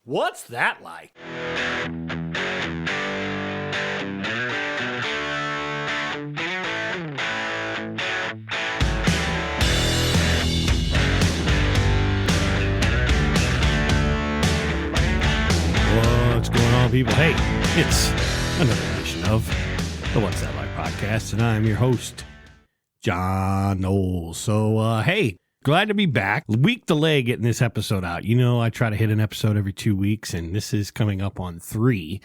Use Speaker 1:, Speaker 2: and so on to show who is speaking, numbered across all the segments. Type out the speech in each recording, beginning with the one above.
Speaker 1: What's that like? What's going on, people? Hey, it's another edition of the What's That Like podcast, and I'm your host, John Knowles. So, hey, glad to be back. Week delay getting this episode out. You know, I try to hit an episode every 2 weeks, and this is coming up on 3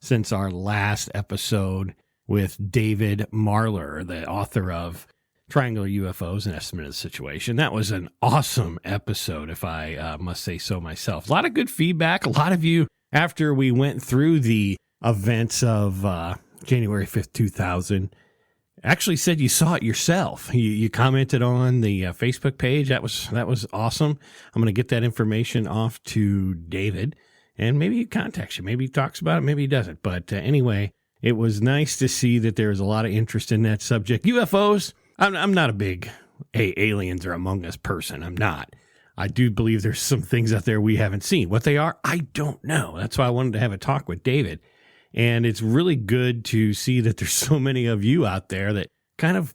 Speaker 1: since our last episode with David Marler, the author of Triangular UFOs, An Estimate of the Situation. That was an awesome episode, if I must say so myself. A lot of good feedback. A lot of you, after we went through the events of January 5th, 2000, actually said you saw it yourself. You commented on the Facebook page. That was awesome. I'm going to get that information off to David, and maybe he contacts you. Maybe he talks about it. Maybe he doesn't. But anyway, it was nice to see that there was a lot of interest in that subject. UFOs, I'm not a big aliens are among us person. I'm not. I do believe there's some things out there we haven't seen. What they are, I don't know. That's why I wanted to have a talk with David. And it's really good to see that there's so many of you out there that kind of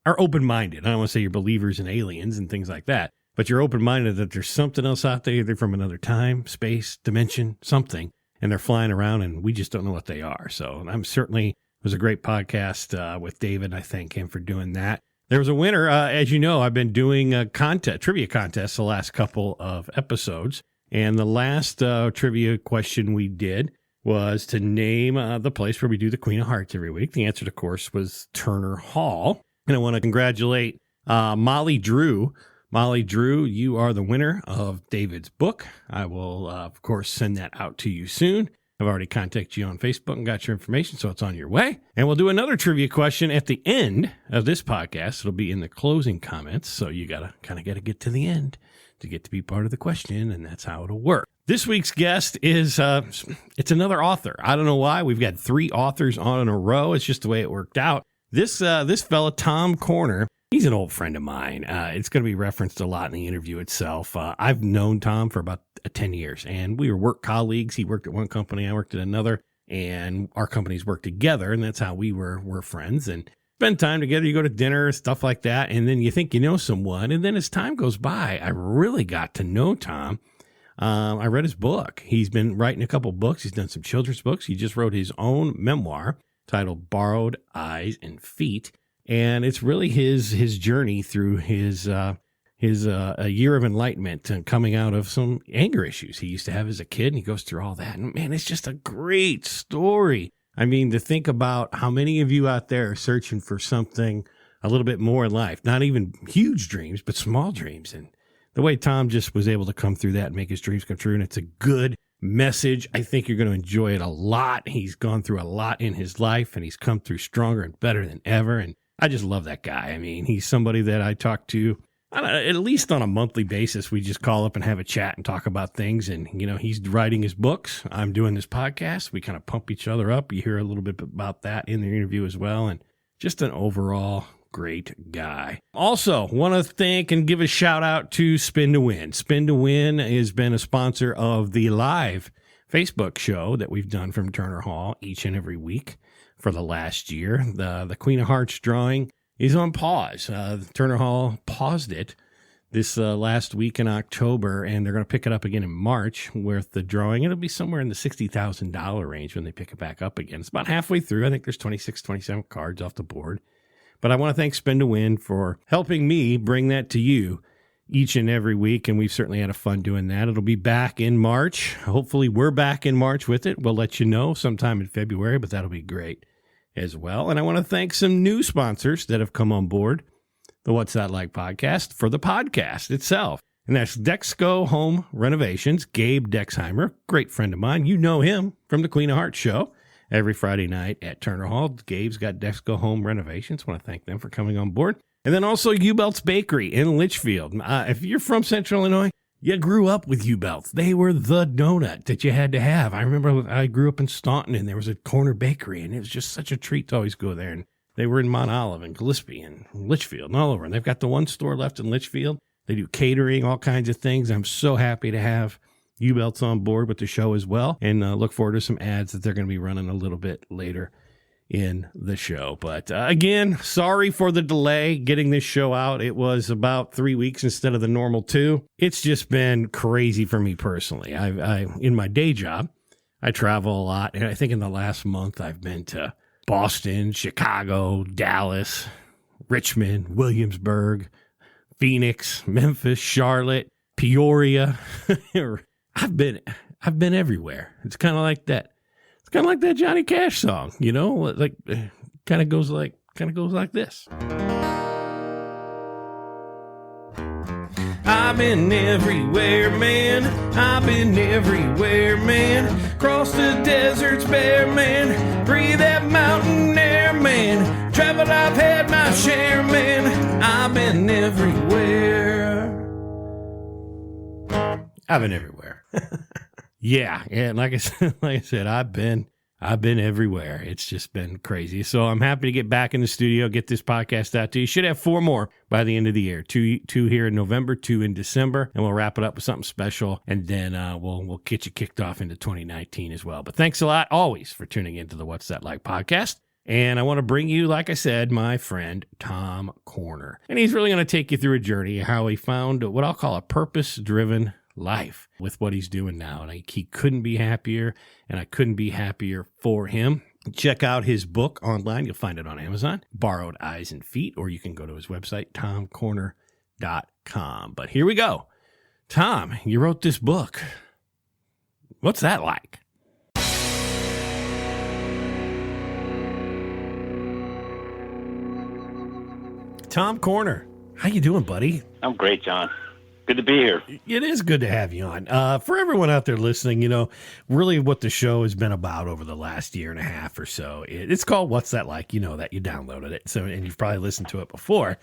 Speaker 1: are open-minded. I don't want to say you're believers in aliens and things like that, but you're open-minded that there's something else out there, either from another time, space, dimension, something, and they're flying around and we just don't know what they are. So it was a great podcast with David. I thank him for doing that. There was a winner. As you know, I've been doing trivia contests the last couple of episodes, and the last trivia question we did was to name the place where we do the Queen of Hearts every week. The answer, of course, was Turner Hall. And I want to congratulate Molly Drew. Molly Drew, you are the winner of David's book. I will, of course, send that out to you soon. I've already contacted you on Facebook and got your information, so it's on your way. And we'll do another trivia question at the end of this podcast. It'll be in the closing comments, so you got to get to the end to get to be part of the question, and that's how it'll work. This week's guest is, it's another author. I don't know why. We've got 3 authors on in a row. It's just the way it worked out. This fella, Tom Corner, he's an old friend of mine. It's going to be referenced a lot in the interview itself. I've known Tom for about 10 years, and we were work colleagues. He worked at one company, I worked at another, and our companies worked together, and that's how we were friends. And spend time together, you go to dinner, stuff like that, and then you think you know someone, and then as time goes by, I really got to know Tom. I read his book. He's been writing a couple books. He's done some children's books. He just wrote his own memoir titled Borrowed Eyes and Feet, and it's really his journey through his a year of enlightenment and coming out of some anger issues he used to have as a kid, and he goes through all that. And man, it's just a great story. I mean, to think about how many of you out there are searching for something a little bit more in life, not even huge dreams, but small dreams. And the way Tom just was able to come through that and make his dreams come true, and it's a good message. I think you're going to enjoy it a lot. He's gone through a lot in his life, and he's come through stronger and better than ever. And I just love that guy. I mean, he's somebody that I talk to at least on a monthly basis. We just call up and have a chat and talk about things. And, you know, he's writing his books. I'm doing this podcast. We kind of pump each other up. You hear a little bit about that in the interview as well. And just an overall great guy. Also, want to thank and give a shout out to Spin to Win. Spin to Win has been a sponsor of the live Facebook show that we've done from Turner Hall each and every week for the last year. The Queen of Hearts drawing is on pause. Turner Hall paused it this last week in October, and they're going to pick it up again in March with the drawing. It'll be somewhere in the $60,000 range when they pick it back up again. It's about halfway through. I think there's 26, 27 cards off the board. But I want to thank Spin to Win for helping me bring that to you each and every week, and we've certainly had a fun doing that. It'll be back in March. Hopefully we're back in March with it. We'll let you know sometime in February, but that'll be great as well. And I want to thank some new sponsors that have come on board the What's That Like podcast for the podcast itself. And that's Dexco Home Renovations. Gabe Dexheimer, great friend of mine. You know him from the Queen of Hearts show. Every Friday night at Turner Hall. Gabe's got Dexco Home Renovations. Want to thank them for coming on board. And then also U-Belt's Bakery in Litchfield. If you're from Central Illinois, you grew up with U-Belts. They were the donut that you had to have. I remember I grew up in Staunton, and there was a corner bakery, and it was just such a treat to always go there. And they were in Mount Olive and Gillespie and Litchfield and all over. And they've got the one store left in Litchfield. They do catering, all kinds of things. I'm so happy to have U-Belt's on board with the show as well, and look forward to some ads that they're going to be running a little bit later in the show. But again, sorry for the delay getting this show out. It was about 3 weeks instead of the normal 2. It's just been crazy for me personally. I in my day job, I travel a lot, and I think in the last month I've been to Boston, Chicago, Dallas, Richmond, Williamsburg, Phoenix, Memphis, Charlotte, Peoria. I've been everywhere. It's kind of like that. It's kind of like that Johnny Cash song, you know, like kind of goes like this. I've been everywhere, man. I've been everywhere, man. Crossed the deserts bare, man. Breathe that mountain air, man. Traveled, I've had my share, man. I've been everywhere. I've been everywhere. Yeah, and like I said, I've been everywhere. It's just been crazy. So I'm happy to get back in the studio, get this podcast out to you. Should have 4 more by the end of the year. Two here in November, 2 in December, and we'll wrap it up with something special, and then we'll get you kicked off into 2019 as well. But thanks a lot, always, for tuning into the What's That Like podcast. And I want to bring you, like I said, my friend Tom Corner. And he's really going to take you through a journey of how he found what I'll call a purpose-driven life with what he's doing now. And he couldn't be happier, and I couldn't be happier for him. Check out his book online. You'll find it on Amazon, Borrowed Eyes and Feet, or you can go to his website, tomcorner.com. But here we go. Tom, you wrote this book. What's that like? Tom Corner, how you doing, buddy?
Speaker 2: I'm great, John. Good to be here.
Speaker 1: It is good to have you on. For everyone out there listening, you know, really what the show has been about over the last year and a half or so, it's called What's That Like? You know that. You downloaded it, so and you've probably listened to it before.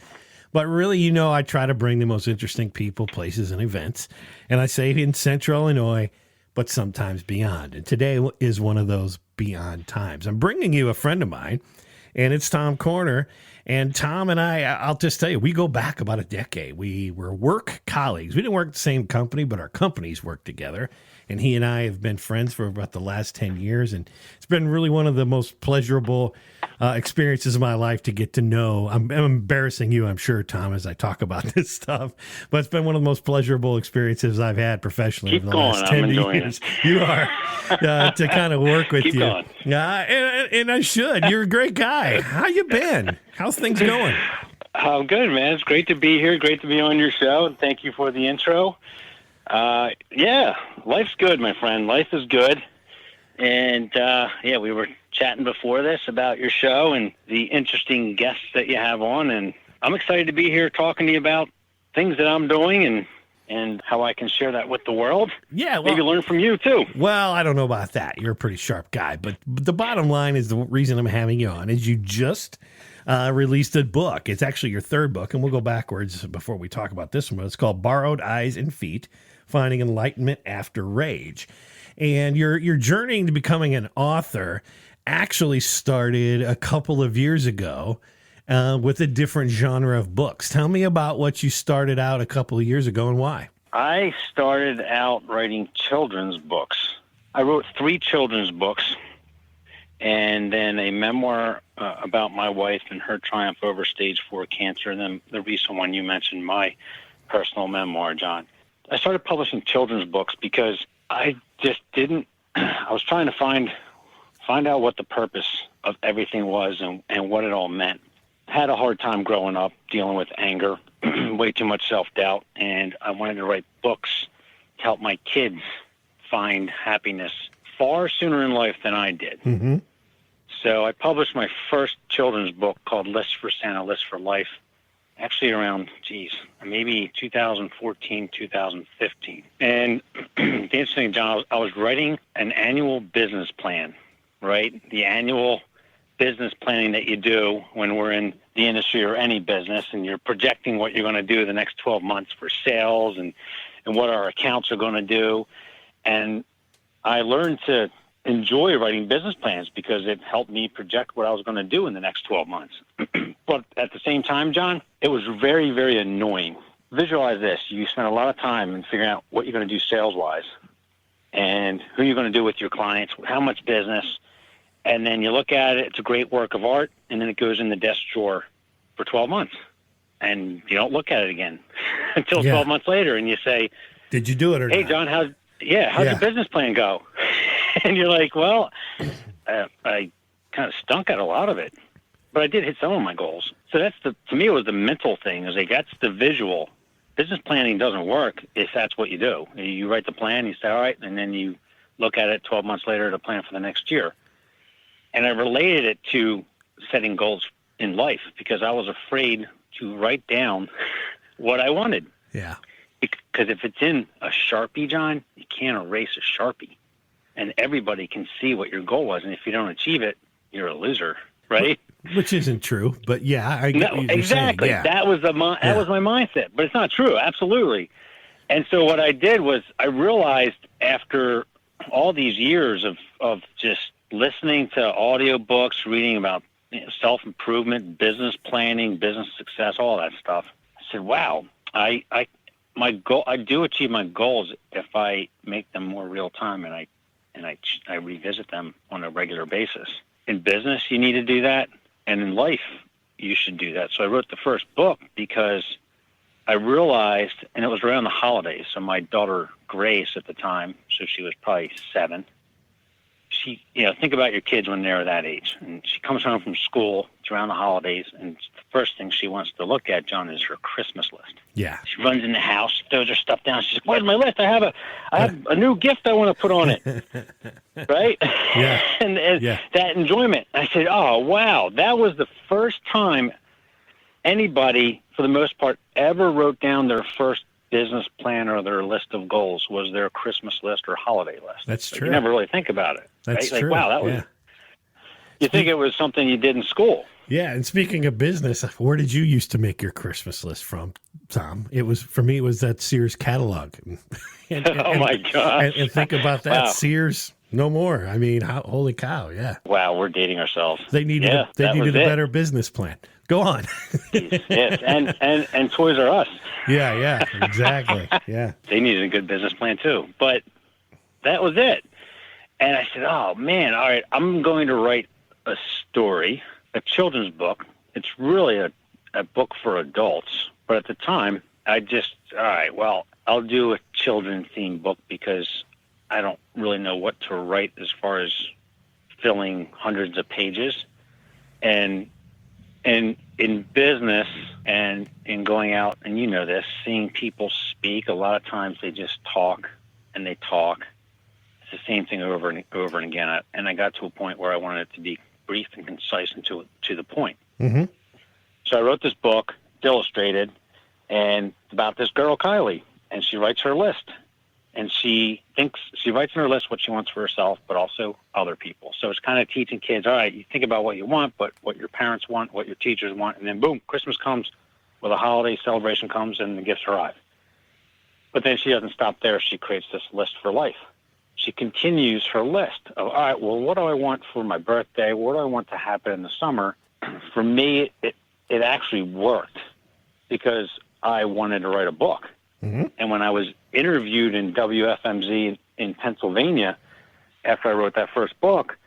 Speaker 1: But really, you know, I try to bring the most interesting people, places, and events. And I say in Central Illinois, but sometimes beyond. And today is one of those beyond times. I'm bringing you a friend of mine, and it's Tom Corner. And Tom and I'll just tell you, we go back about a decade. We were work colleagues. We didn't work at the same company, but our companies worked together. And he and I have been friends for about the last 10 years. And it's been really one of the most pleasurable experiences of my life to get to know. I'm embarrassing you, I'm sure, Tom, as I talk about this stuff. But it's been one of the most pleasurable experiences I've had professionally over the last 10 years. You are, to kind of work with you. And I should. You're a great guy. How you been? How's things going?
Speaker 2: I'm good, man. It's great to be here. Great to be on your show. Thank you for the intro. Yeah, life's good, my friend. Life is good. And, we were chatting before this about your show and the interesting guests that you have on. And I'm excited to be here talking to you about things that I'm doing and how I can share that with the world.
Speaker 1: Yeah, well,
Speaker 2: maybe learn from you, too.
Speaker 1: Well, I don't know about that. You're a pretty sharp guy. But the bottom line is the reason I'm having you on is you just released a book. It's actually your 3rd book, and we'll go backwards before we talk about this one. But it's called Borrowed Eyes and Feet, Finding Enlightenment After Rage. And your journey to becoming an author actually started a couple of years ago with a different genre of books. Tell me about what you started out a couple of years ago and why.
Speaker 2: I started out writing children's books. I wrote 3 children's books and then a memoir about my wife and her triumph over stage 4 cancer, and then the recent one you mentioned, my personal memoir, John. I started publishing children's books because I just didn't. I was trying to find out what the purpose of everything was and what it all meant. I had a hard time growing up dealing with anger, way too much self-doubt, and I wanted to write books to help my kids find happiness far sooner in life than I did.
Speaker 1: Mm-hmm.
Speaker 2: So I published my first children's book called List for Santa, List for Life, actually around, maybe 2014, 2015. And the interesting thing, John, I was writing an annual business plan, right? The annual business planning that you do when we're in the industry or any business, and you're projecting what you're going to do the next 12 months for sales and what our accounts are going to do. And I learned to enjoy writing business plans because it helped me project what I was going to do in the next 12 months. But at the same time, John, it was very, very annoying. Visualize this. You spend a lot of time in figuring out what you're going to do sales-wise, and who you're going to do with your clients, how much business. And then you look at it, it's a great work of art, and then it goes in the desk drawer for 12 months. And you don't look at it again until 12 months later, and you say,
Speaker 1: did you do it or
Speaker 2: hey,
Speaker 1: not?
Speaker 2: John, how'd your business plan go? And you're like, well, I kind of stunk at a lot of it, but I did hit some of my goals. So to me, it was the mental thing. It was like, that's the visual. Business planning doesn't work if that's what you do. You write the plan, you say, all right, and then you look at it 12 months later to plan for the next year. And I related it to setting goals in life because I was afraid to write down what I wanted.
Speaker 1: Yeah.
Speaker 2: Because if it's in a Sharpie, John, you can't erase a Sharpie. And everybody can see what your goal was. And if you don't achieve it, you're a loser, right?
Speaker 1: Which isn't true, but yeah, I get what you're
Speaker 2: exactly.
Speaker 1: saying. Yeah.
Speaker 2: That was my mindset, but it's not true. Absolutely. And so what I did was I realized after all these years of just listening to audiobooks, reading about self-improvement, business planning, business success, all that stuff, I said, wow, I do achieve my goals if I make them more real time and I revisit them on a regular basis. In business, you need to do that. And in life, you should do that. So I wrote the first book because I realized, and it was around the holidays. So my daughter, Grace, at the time, so she was probably 7. She, think about your kids when they're that age. And she comes home from school, it's around the holidays, and the first thing she wants to look at, John, is her Christmas list. Yeah. She runs in the house, throws her stuff down. She's like, where's my list? I have a new gift I want to put on it. Right?
Speaker 1: Yeah.
Speaker 2: and that enjoyment. I said, oh, wow, that was the first time anybody, for the most part, ever wrote down their first business plan or their list of goals was their Christmas list or holiday list.
Speaker 1: That's true.
Speaker 2: You never really think about it.
Speaker 1: That's
Speaker 2: right?
Speaker 1: true.
Speaker 2: Like, wow, that was. You think it was something you did in school.
Speaker 1: Yeah, and speaking of business, where did you used to make your Christmas list from, Tom? It was that Sears catalog.
Speaker 2: Oh my gosh!
Speaker 1: And think about that,
Speaker 2: wow.
Speaker 1: Sears, no more. I mean, holy cow! Yeah.
Speaker 2: Wow, we're dating ourselves.
Speaker 1: They needed a better business plan. Go on.
Speaker 2: Yes, and Toys R Us.
Speaker 1: Yeah, exactly. Yeah,
Speaker 2: they needed a good business plan too, but that was it. And I said, "Oh man, all right, I'm going to write a story, a children's book. It's really a book for adults, but at the time, all right, well, I'll do a children-themed book because I don't really know what to write as far as filling hundreds of pages, and in business and in going out, and you know this, seeing people speak, a lot of times they just talk and they talk. It's the same thing over and again. And I got to a point where I wanted it to be brief and concise and to the point.
Speaker 1: Mm-hmm.
Speaker 2: So I wrote this book, illustrated, and it's about this girl, Kylie, and she writes her list. And she writes in her list what she wants for herself, but also other people. So it's kind of teaching kids, all right, you think about what you want, but what your parents want, what your teachers want, and then boom, Christmas comes, or the holiday celebration comes, and the gifts arrive. But then she doesn't stop there. She creates this list for life. She continues her list of, all right, well, what do I want for my birthday? What do I want to happen in the summer? For me, it actually worked because I wanted to write a book.
Speaker 1: Mm-hmm.
Speaker 2: And when I was interviewed in WFMZ in Pennsylvania after I wrote that first book,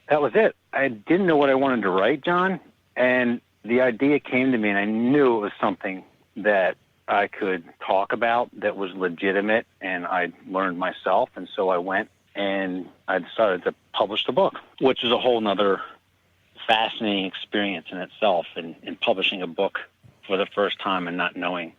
Speaker 2: that was it. I didn't know what I wanted to write, John, and the idea came to me, and I knew it was something that I could talk about that was legitimate, and I learned myself, and so I went and I decided to publish the book, which is a whole nother fascinating experience in itself, in publishing a book for the first time and not knowing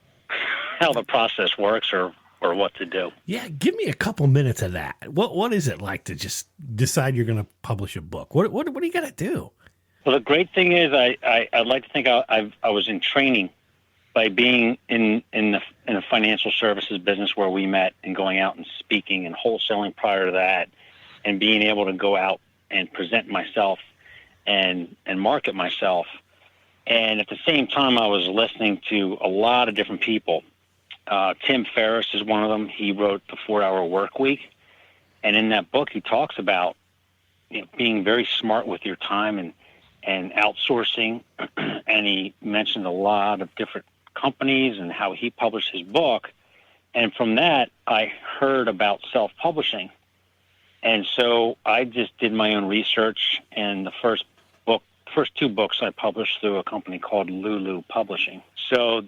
Speaker 2: how the process works or what to do.
Speaker 1: Yeah, give me a couple minutes of that. What is it like to just decide you're going to publish a book? What do you got to do?
Speaker 2: Well, the great thing is I'd like to think I was in training by being in a financial services business where we met, and going out and speaking and wholesaling prior to that, and being able to go out and present myself and market myself. And at the same time, I was listening to a lot of different people. Tim Ferriss is one of them. He wrote The 4-Hour Work Week. And in that book, he talks about being very smart with your time and outsourcing. And he mentioned a lot of different companies and how he published his book And from that, I heard about self-publishing. And so I just did my own research, and the first two books I published through a company called Lulu Publishing. So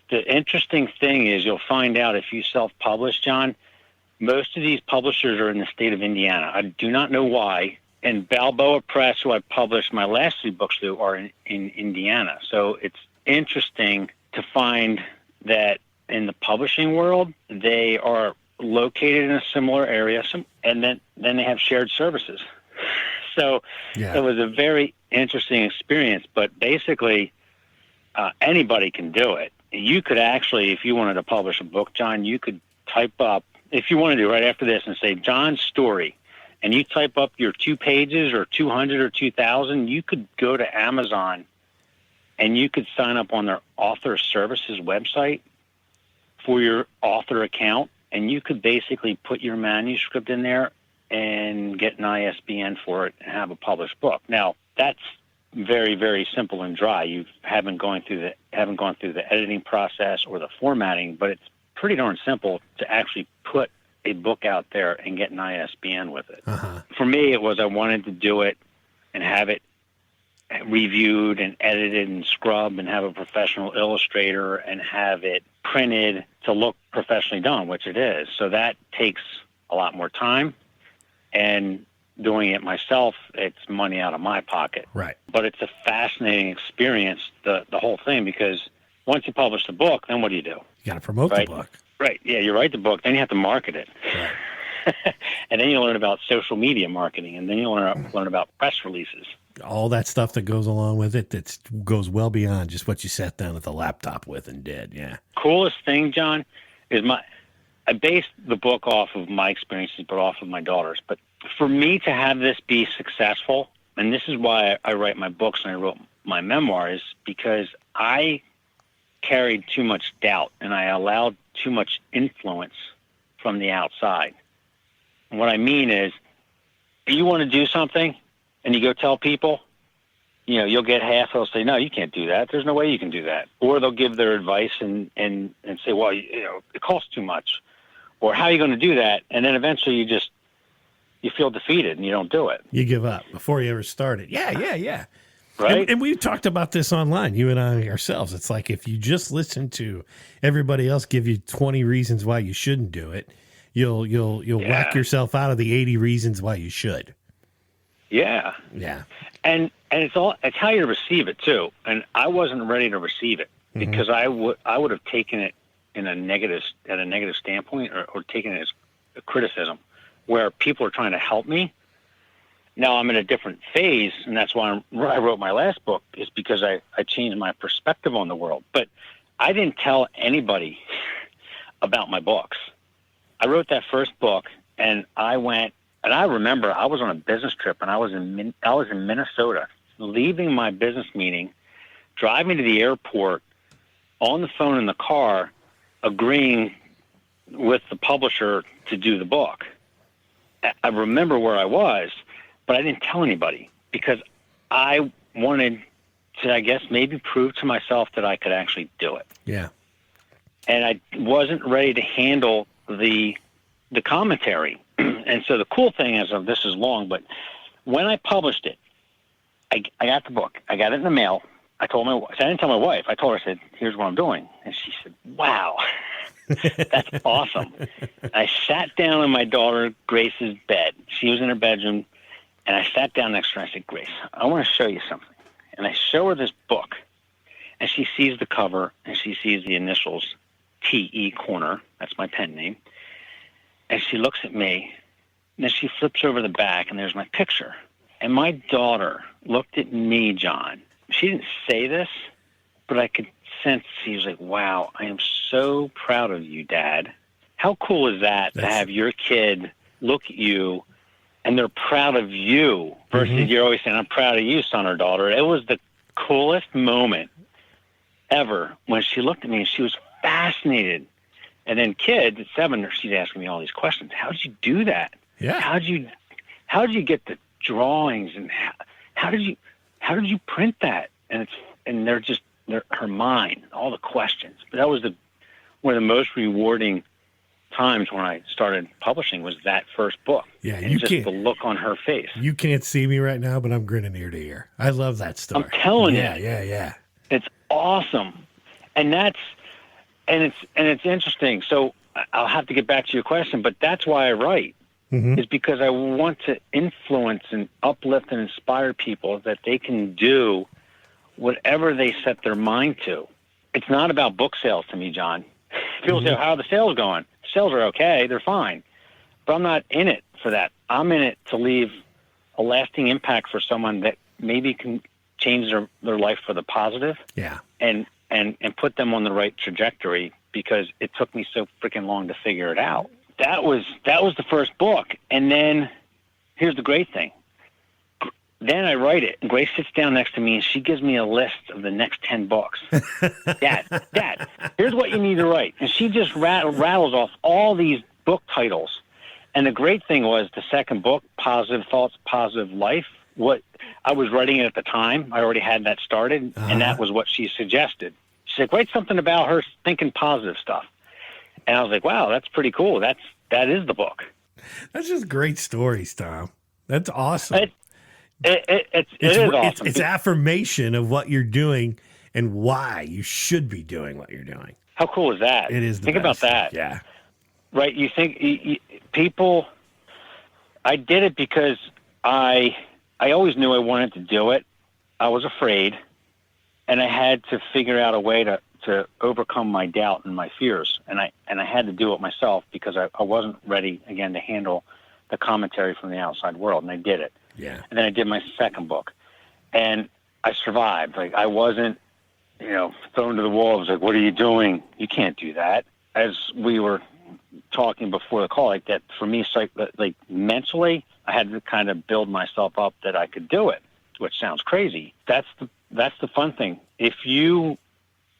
Speaker 2: the interesting thing is, you'll find out if you self-publish, John, most of these publishers are in the state of Indiana. I do not know why. And Balboa Press, who I published my last 3 books through, are in Indiana. So it's interesting to find that in the publishing world, they are located in a similar area, and then they have shared services. So It was a very interesting experience, but basically anybody can do it. You could actually, if you wanted to publish a book, John, you could type up, if you want to do right after this, and say John's story, and you type up your 2 pages or 200 or 2,000, you could go to Amazon and you could sign up on their author services website for your author account, and you could basically put your manuscript in there and get an ISBN for it and have a published book. Now, that's very, very simple and dry. You haven't gone through the editing process or the formatting, but it's pretty darn simple to actually put a book out there and get an ISBN with it. For me, it was I wanted to do it and have it reviewed and edited and scrubbed and have a professional illustrator and have it printed to look professionally done, which it is. So that takes a lot more time, and doing it myself, it's money out of my pocket.
Speaker 1: Right.
Speaker 2: But it's a fascinating experience, the whole thing, because once you publish the book, then what do? You
Speaker 1: got to promote the book.
Speaker 2: Right. Yeah, you write the book, then you have to market it. Right. And then you learn about social media marketing, and then you learn about press releases.
Speaker 1: All that stuff that goes along with it that goes well beyond just what you sat down at the laptop with and did. Yeah.
Speaker 2: Coolest thing, John, is I based the book off of my experiences, but off of my daughter's. But for me to have this be successful, and this is why I write my books and I wrote my memoirs, because I carried too much doubt and I allowed too much influence from the outside. And what I mean is, you want to do something and you go tell people, you'll get half. They'll say, no, you can't do that. There's no way you can do that. Or they'll give their advice and say, well, it costs too much. Or how are you going to do that? And then eventually you feel defeated and you don't do it.
Speaker 1: You give up before you ever started. Yeah.
Speaker 2: Right.
Speaker 1: And we've talked about this online, you and I ourselves. It's like if you just listen to everybody else give you 20 reasons why you shouldn't do it, you'll whack yourself out of the 80 reasons why you should.
Speaker 2: Yeah.
Speaker 1: Yeah.
Speaker 2: And it's how you receive it too. And I wasn't ready to receive it because I would have taken it at a negative standpoint or taken it as a criticism where people are trying to help me. Now I'm in a different phase, and that's why I wrote my last book, is because I changed my perspective on the world. But I didn't tell anybody about my books. I wrote that first book, and I remember I was on a business trip, and I was in Minnesota, leaving my business meeting, driving to the airport, on the phone in the car, agreeing with the publisher to do the book. I remember where I was, but I didn't tell anybody because I wanted to, I guess, maybe prove to myself that I could actually do it.
Speaker 1: Yeah.
Speaker 2: And I wasn't ready to handle the commentary. And so the cool thing is, this is long, but when I published it, I got the book. I got it in the mail. I didn't tell my wife. I told her, I said, here's what I'm doing. And she said, wow, that's awesome. I sat down in my daughter Grace's bed. She was in her bedroom, and I sat down next to her and I said, Grace, I want to show you something. And I show her this book, and she sees the cover, and she sees the initials T.E. Corner. That's my pen name. And she looks at me, and then she flips over the back, and there's my picture. And my daughter looked at me, John. She didn't say this, but I could sense she was like, wow, I am so proud of you, Dad. How cool is that to have your kid look at you and they're proud of you versus you're always saying, I'm proud of you, son or daughter. It was the coolest moment ever when she looked at me and she was fascinated. And then kids at 7, she's asking me all these questions. How did you do that?
Speaker 1: Yeah.
Speaker 2: How did you get the drawings and how did you print that? And they're her mind, all the questions. But that was one of the most rewarding times when I started publishing was that first book.
Speaker 1: Yeah,
Speaker 2: and just the look on her face.
Speaker 1: You can't see me right now, but I'm grinning ear to ear. I love that story.
Speaker 2: I'm telling you.
Speaker 1: Yeah.
Speaker 2: It's awesome. And it's interesting. So I'll have to get back to your question, but that's why I write. Is because I want to influence and uplift and inspire people that they can do whatever they set their mind to. It's not about book sales to me, John. People say, how are the sales going? Sales are okay. They're fine. But I'm not in it for that. I'm in it to leave a lasting impact for someone that maybe can change their life for the positive.
Speaker 1: Yeah.
Speaker 2: And put them on the right trajectory, because it took me so freaking long to figure it out. That was the first book. And then here's the great thing. Then I write it, and Grace sits down next to me, and she gives me a list of the next 10 books. Dad, here's what you need to write. And she just rattles off all these book titles. And the great thing was the second book, Positive Thoughts, Positive Life, what I was writing it at the time. I already had that started, and that was what she suggested. She said, write something about her thinking positive stuff. And I was like, wow, that's pretty cool. That is the book.
Speaker 1: That's just great stories, Tom. That's awesome.
Speaker 2: It is awesome.
Speaker 1: It's affirmation of what you're doing and why you should be doing what you're doing.
Speaker 2: How cool is that?
Speaker 1: It is.
Speaker 2: Think about that.
Speaker 1: Yeah.
Speaker 2: Right. You think people, I did it because I always knew I wanted to do it. I was afraid, and I had to figure out a way to overcome my doubt and my fears. And I had to do it myself, because I wasn't ready, again, to handle the commentary from the outside world. And I did it.
Speaker 1: Yeah.
Speaker 2: And then I did my second book, and I survived. Like, I wasn't, thrown to the wall. I was like, what are you doing? You can't do that. As we were talking before the call, like that, for me, like mentally, I had to kind of build myself up that I could do it, which sounds crazy. That's the fun thing. If you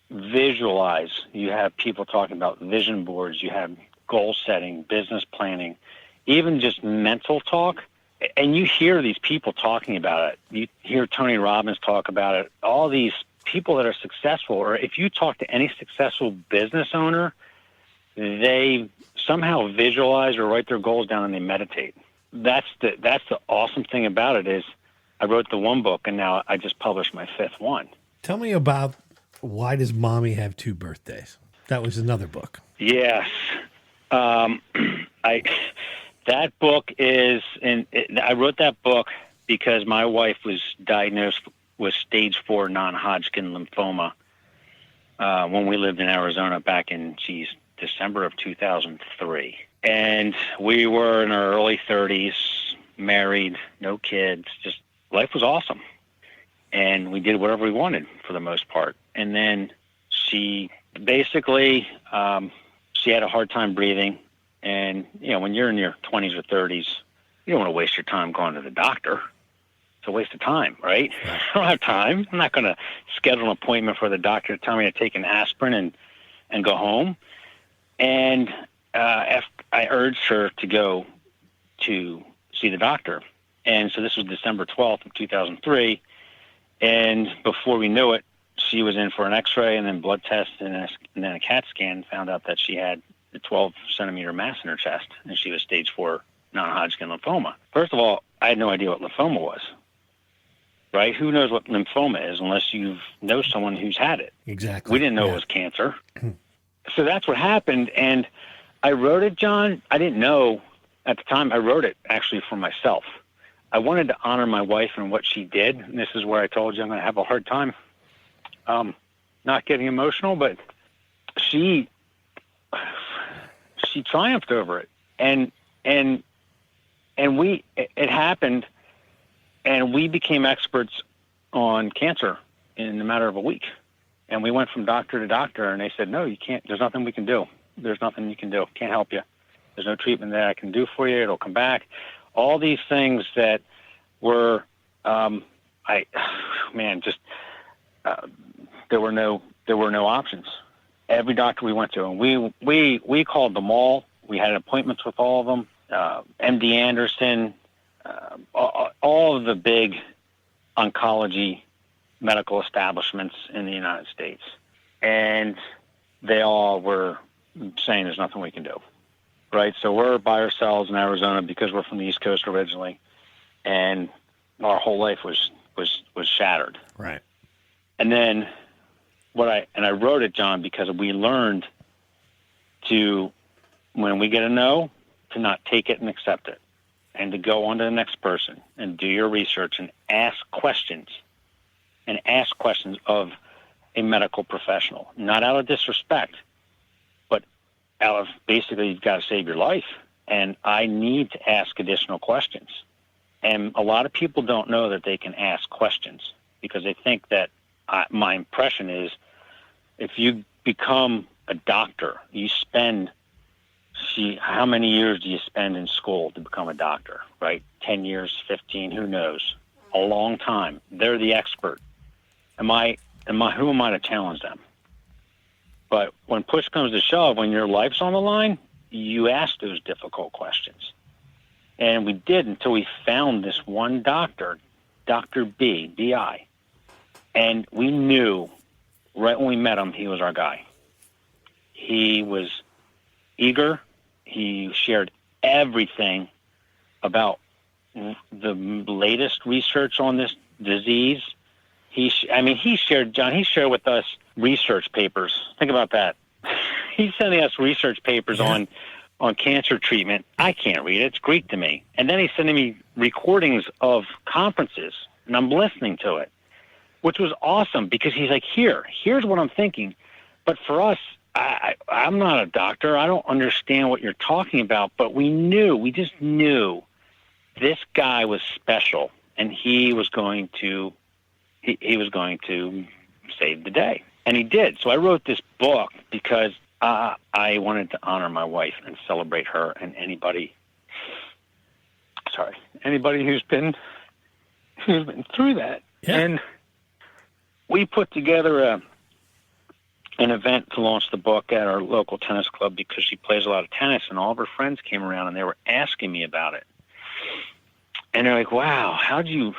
Speaker 2: visualize, you have people talking about vision boards, you have goal setting, business planning, even just mental talk, and you hear these people talking about it. You hear Tony Robbins talk about it. All these people that are successful, or if you talk to any successful business owner, they somehow visualize or write their goals down and they meditate. That's the awesome thing about it, is I wrote the one book, and now I just published my fifth one.
Speaker 1: Tell me about Why Does Mommy Have Two Birthdays? That was another book.
Speaker 2: Yes. That book is, I wrote that book because my wife was diagnosed with stage 4 non-Hodgkin lymphoma when we lived in Arizona back in, December of 2003. And we were in our early 30s, married, no kids, just life was awesome. And we did whatever we wanted for the most part. And then she basically, she had a hard time breathing. And, when you're in your 20s or 30s, you don't want to waste your time going to the doctor. It's a waste of time, right? I don't have time. I'm not going to schedule an appointment for the doctor to tell me to take an aspirin and go home. And I urged her to go to see the doctor. And so this was December 12th of 2003. And before we knew it, she was in for an x-ray and then blood test and then a CAT scan, found out that she had a 12-centimeter mass in her chest, and she was stage 4 non-Hodgkin lymphoma. First of all, I had no idea what lymphoma was, right? Who knows what lymphoma is unless you know someone who's had it?
Speaker 1: Exactly.
Speaker 2: We didn't know it was cancer. So that's what happened, and I wrote it, John. I didn't know at the time. I wrote it actually for myself. I wanted to honor my wife and what she did, and this is where I told you I'm going to have a hard time not getting emotional, but she triumphed over it, and it happened, and we became experts on cancer in a matter of a week. And we went from doctor to doctor, and they said, no, you can't. There's nothing we can do. There's nothing you can do. Can't help you. There's no treatment that I can do for you. It'll come back. All these things that were, there were no options. Every doctor we went to, and we called them all. We had appointments with all of them. MD Anderson, all of the big oncology medical establishments in the United States. And they all were saying there's nothing we can do. right? So we're by ourselves in Arizona because we're from the East Coast originally, and our whole life was shattered.
Speaker 1: Right.
Speaker 2: And then I wrote it, John, because we learned to, when we get a no, to not take it and accept it, and to go on to the next person and do your research and ask questions of a medical professional, not out of disrespect, but out of basically you've got to save your life. And I need to ask additional questions. And a lot of people don't know that they can ask questions because they think that my impression is if you become a doctor, you spend, how many years do you spend in school to become a doctor, right? 10 years, 15, who knows? A long time. They're the expert. Who am I to challenge them? But when push comes to shove, when your life's on the line, you ask those difficult questions. And we did until we found this one doctor, Dr. B.I. And we knew right when we met him, he was our guy. He was eager. He shared everything about the latest research on this disease. He shared with us research papers. Think about that. He's sending us research papers on cancer treatment. I can't read it. It's Greek to me. And then he's sending me recordings of conferences, and I'm listening to it, which was awesome because he's like, here's what I'm thinking. But for us, I'm not a doctor. I don't understand what you're talking about. But we just knew this guy was special, and he was going to save the day. And he did. So I wrote this book because I wanted to honor my wife and celebrate her and anybody who's been through that.
Speaker 1: Yeah.
Speaker 2: And we put together an event to launch the book at our local tennis club because she plays a lot of tennis, and all of her friends came around and they were asking me about it. And they're like, wow, how'd you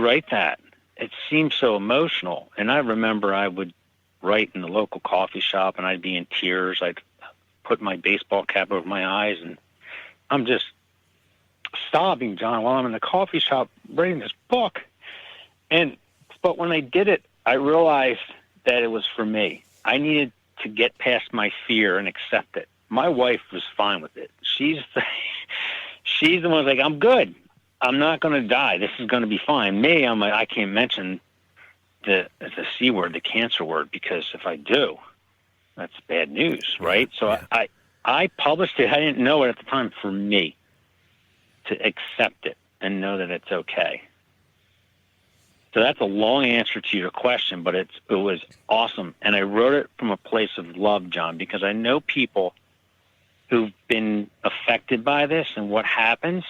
Speaker 2: write that? It seems so emotional. And I remember I would write in the local coffee shop and I'd be in tears. I'd put my baseball cap over my eyes and I'm just sobbing, John, while I'm in the coffee shop writing this book. But when I did it, I realized that it was for me. I needed to get past my fear and accept it. My wife was fine with it. She's the one who's like, I'm good. I'm not going to die. This is going to be fine. Me, I'm like, I can't mention the C word, the cancer word, because if I do, that's bad news, right? So yeah. I published it. I didn't know it at the time, for me to accept it and know that it's okay. So that's a long answer to your question, but it was awesome. And I wrote it from a place of love, John, because I know people who've been affected by this, and what happens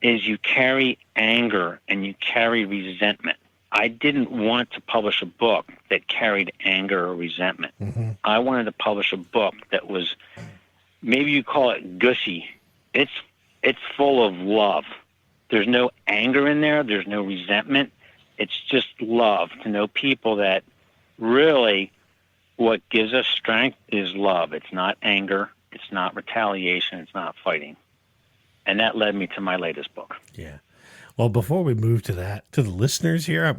Speaker 2: is you carry anger and you carry resentment. I didn't want to publish a book that carried anger or resentment. Mm-hmm. I wanted to publish a book that was, maybe you call it gushy. It's full of love. There's no anger in there. There's no resentment. It's just love, to know people that really what gives us strength is love. It's not anger. It's not retaliation. It's not fighting. And that led me to my latest book.
Speaker 1: Yeah. Well, before we move to that, to the listeners here,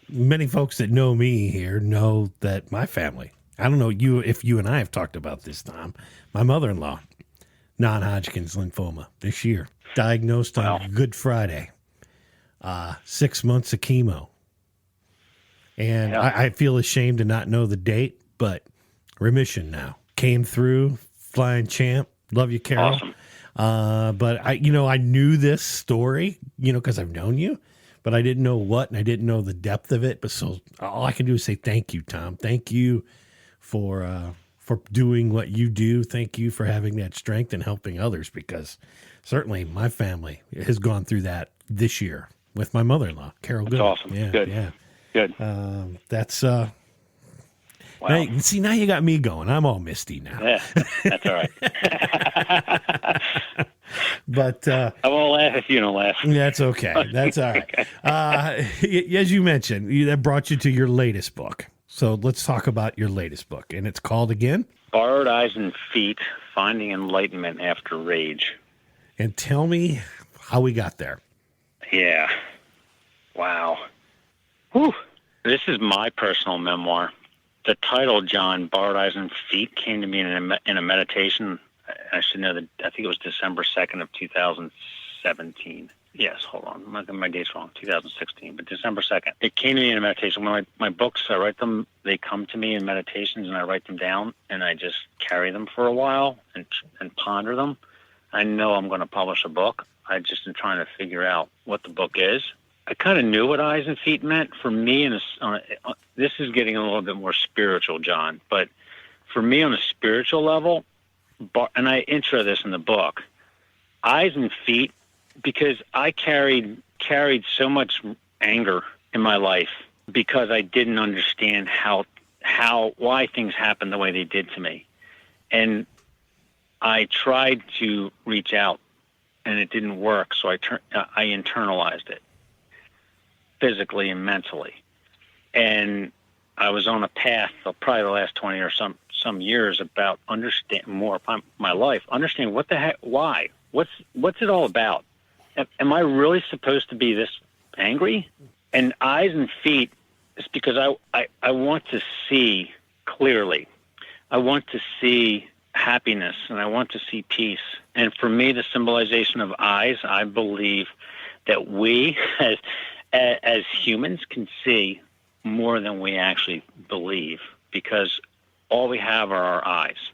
Speaker 1: many folks that know me here know that my family, I don't know if you and I have talked about this, Tom, my mother-in-law, non-Hodgkin's lymphoma this year, diagnosed on Good Friday, 6 months of chemo. And yeah. I feel ashamed to not know the date, but remission now. Came through, flying champ. Love you, Carol.
Speaker 2: Awesome.
Speaker 1: But I knew this story, because I've known you, but I didn't know what, and I didn't know the depth of it. But so all I can do is say, thank you, Tom. Thank you for doing what you do. Thank you for having that strength and helping others, because certainly my family has gone through that this year with my mother-in-law, Carol.
Speaker 2: That's
Speaker 1: Good.
Speaker 2: awesome.
Speaker 1: Yeah.
Speaker 2: Good.
Speaker 1: Yeah.
Speaker 2: Good.
Speaker 1: That's,
Speaker 2: wow.
Speaker 1: Now you got me going. I'm all misty now.
Speaker 2: Yeah, that's all right.
Speaker 1: But
Speaker 2: I won't laugh if you don't laugh.
Speaker 1: That's okay. That's all right. As you mentioned, that brought you to your latest book. So let's talk about your latest book. And it's called again?
Speaker 2: Borrowed Eyes and Feet, Finding Enlightenment After Rage.
Speaker 1: And tell me how we got there.
Speaker 2: Yeah. Wow. Whew. This is my personal memoir. The title, John, Borrowed Eyes and Feet, came to me in a meditation. I should know that. I think it was December 2nd of 2017. Yes, hold on. My date's wrong. 2016, but December 2nd. It came to me in a meditation. When my books, I write them, they come to me in meditations, and I write them down, and I just carry them for a while and ponder them. I know I'm going to publish a book. I just am trying to figure out what the book is. I kind of knew what eyes and feet meant. For me, and this is getting a little bit more spiritual, John, but for me on a spiritual level, and I intro this in the book, eyes and feet, because I carried so much anger in my life because I didn't understand why things happened the way they did to me. And I tried to reach out, and it didn't work, so I internalized it physically and mentally. And I was on a path of probably the last 20 or some years about understanding more of my life, understanding what the heck, why, what's it all about? Am I really supposed to be this angry? And eyes and feet is because I want to see clearly. I want to see happiness, and I want to see peace. And for me, the symbolization of eyes, I believe that we as humans can see more than we actually believe, because all we have are our eyes.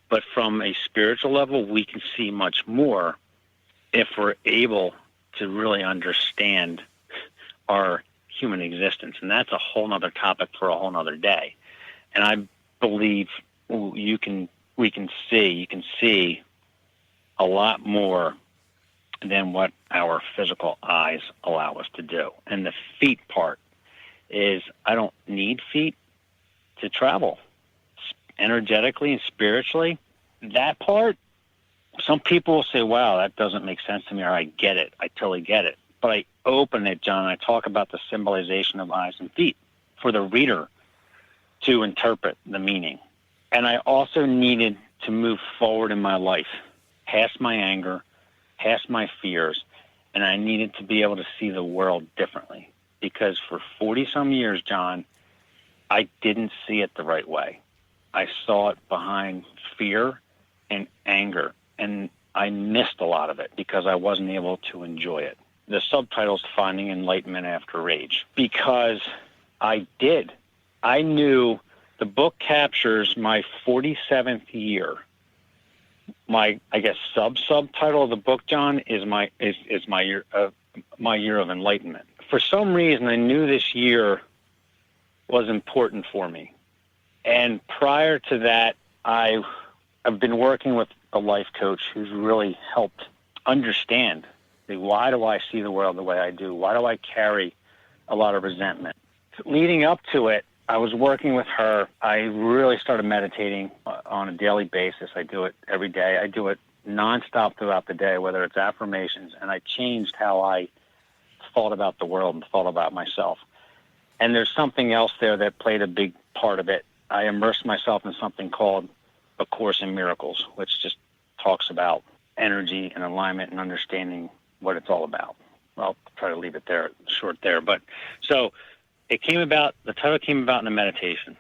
Speaker 2: But from a spiritual level, we can see much more if we're able to really understand our human existence. And that's a whole nother topic for a whole nother day. And I believe you can see a lot more than what our physical eyes allow us to do. And the feet part is, I don't need feet to travel energetically and spiritually. That part, some people will say, wow, that doesn't make sense to me, or I get it. I totally get it. But I open it, John, and I talk about the symbolization of eyes and feet for the reader to interpret the meaning. And I also needed to move forward in my life, past my anger, past my fears, and I needed to be able to see the world differently. Because for 40-some years, John, I didn't see it the right way. I saw it behind fear and anger, and I missed a lot of it because I wasn't able to enjoy it. The subtitle's Finding Enlightenment After Rage, because I did. I knew the book captures my 47th year. My, I guess, subtitle of the book, John, is my year of enlightenment. For some reason, I knew this year was important for me. And prior to that, I've been working with a life coach who's really helped understand, why do I see the world the way I do? Why do I carry a lot of resentment? Leading up to it, I was working with her. I really started meditating on a daily basis. I do it every day. I do it nonstop throughout the day, whether it's affirmations, and I changed how I thought about the world and thought about myself. And there's something else there that played a big part of it. I immersed myself in something called A Course in Miracles, which just talks about energy and alignment and understanding what it's all about. I'll try to leave it there, short there. But so the title came about in a meditation,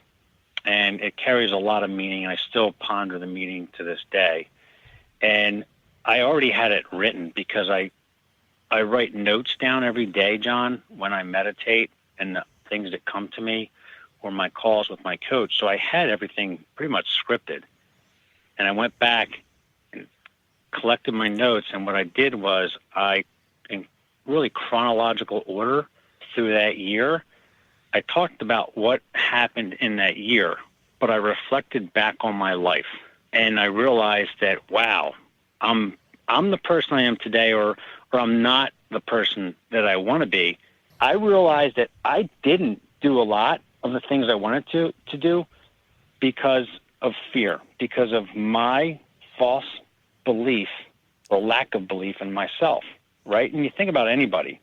Speaker 2: and it carries a lot of meaning, and I still ponder the meaning to this day. And I already had it written because I write notes down every day, John, when I meditate, and the things that come to me, or my calls with my coach. So I had everything pretty much scripted. And I went back and collected my notes, and what I did was in really chronological order through that year, I talked about what happened in that year, but I reflected back on my life. And I realized that, wow, I'm the person I am today, or I'm not the person that I want to be. I realized that I didn't do a lot of the things I wanted to do because of fear, because of my false belief or lack of belief in myself, right? And you think about anybody.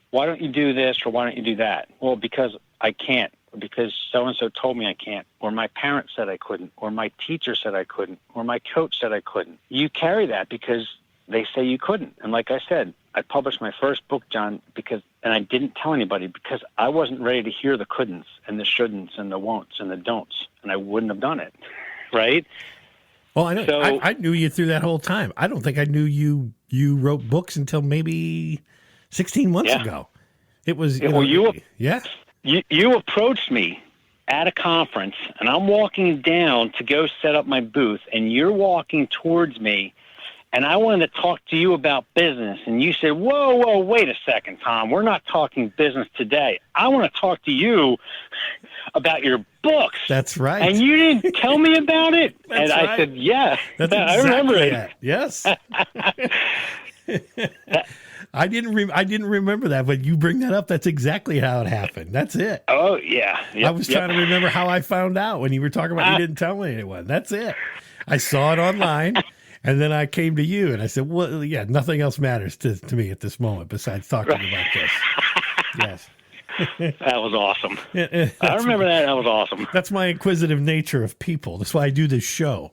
Speaker 2: Why don't you do this or why don't you do that? Well, because I can't or because so-and-so told me I can't, or my parents said I couldn't, or my teacher said I couldn't, or my coach said I couldn't. You carry that because they say you couldn't. And like I said, I published my first book, John, and I didn't tell anybody because I wasn't ready to hear the couldn'ts and the shouldn'ts and the won'ts and the don'ts, and I wouldn't have done it, right?
Speaker 1: Well, I know. So, I knew you through that whole time. I don't think I knew you wrote books until maybe 16 months ago. It was
Speaker 2: you approached me at a conference, and I'm walking down to go set up my booth, and you're walking towards me, and I wanted to talk to you about business, and you said, whoa, wait a second, Tom. We're not talking business today. I want to talk to you about your books.
Speaker 1: That's right.
Speaker 2: And you didn't tell me about it?
Speaker 1: That's
Speaker 2: and I
Speaker 1: right.
Speaker 2: said, yeah.
Speaker 1: That's
Speaker 2: I remember it.
Speaker 1: That. Yes. I didn't remember that, but you bring that up. That's exactly how it happened. That's it.
Speaker 2: Oh, yeah. Yep,
Speaker 1: I was trying to remember how I found out when you were talking about you didn't tell anyone. That's it. I saw it online. And then I came to you and I said, well, yeah, nothing else matters to me at this moment besides talking about this. Yes.
Speaker 2: That was awesome. I remember that. That was awesome.
Speaker 1: That's my inquisitive nature of people. That's why I do this show.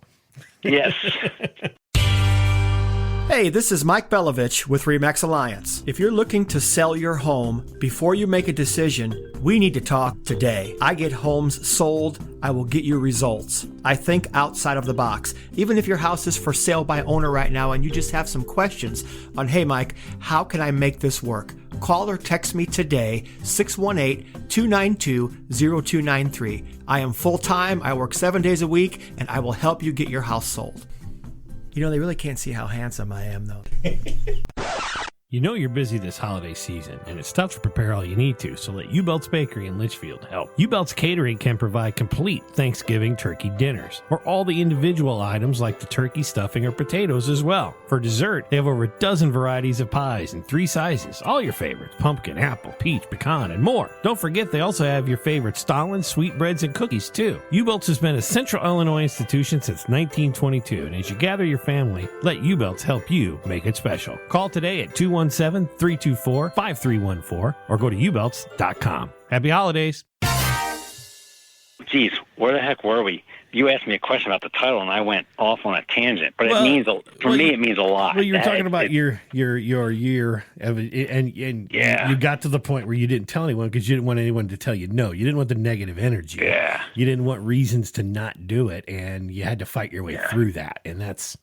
Speaker 2: Yes.
Speaker 3: Hey, this is Mike Belovich with Remax Alliance. If you're looking to sell your home, before you make a decision, we need to talk today. I get homes sold. I will get you results. I think outside of the box. Even if your house is for sale by owner right now and you just have some questions on, hey, Mike, how can I make this work? Call or text me today, 618-292-0293. I am full-time. I work 7 days a week, and I will help you get your house sold. You know, they really can't see how handsome I am, though.
Speaker 1: You know you're busy this holiday season, and it's tough to prepare all you need to, so let U-Belts Bakery in Litchfield help. U-Belts Catering can provide complete Thanksgiving turkey dinners, or all the individual items like the turkey stuffing or potatoes as well. For dessert, they have over a dozen varieties of pies in 3 sizes, all your favorites, pumpkin, apple, peach, pecan, and more. Don't forget they also have your favorite Stollen, sweetbreads, and cookies too. U-Belts has been a Central Illinois institution since 1922, and as you gather your family, let U-Belts help you make it special. Call today at 217-324-5314 or go to ubelts.com. Happy holidays.
Speaker 2: Geez, where the heck were we? You asked me a question about the title, and I went off on a tangent. But it means it means a lot.
Speaker 1: Well, you were talking about your year, and you got to the point where you didn't tell anyone because you didn't want anyone to tell you no. You didn't want the negative energy.
Speaker 2: Yeah.
Speaker 1: You didn't want reasons to not do it, and you had to fight your way through that. And that's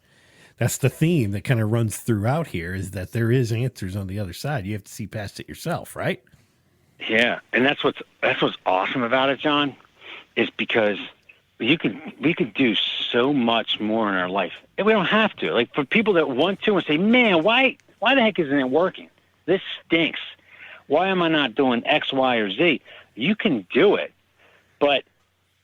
Speaker 1: the theme that kind of runs throughout here, is that there is answers on the other side. You have to see past it yourself, right?
Speaker 2: Yeah, and that's what's awesome about it, John, is because we could do so much more in our life. And we don't have to. Like, for people that want to and say, man, why the heck isn't it working? This stinks. Why am I not doing X, Y, or Z? You can do it, but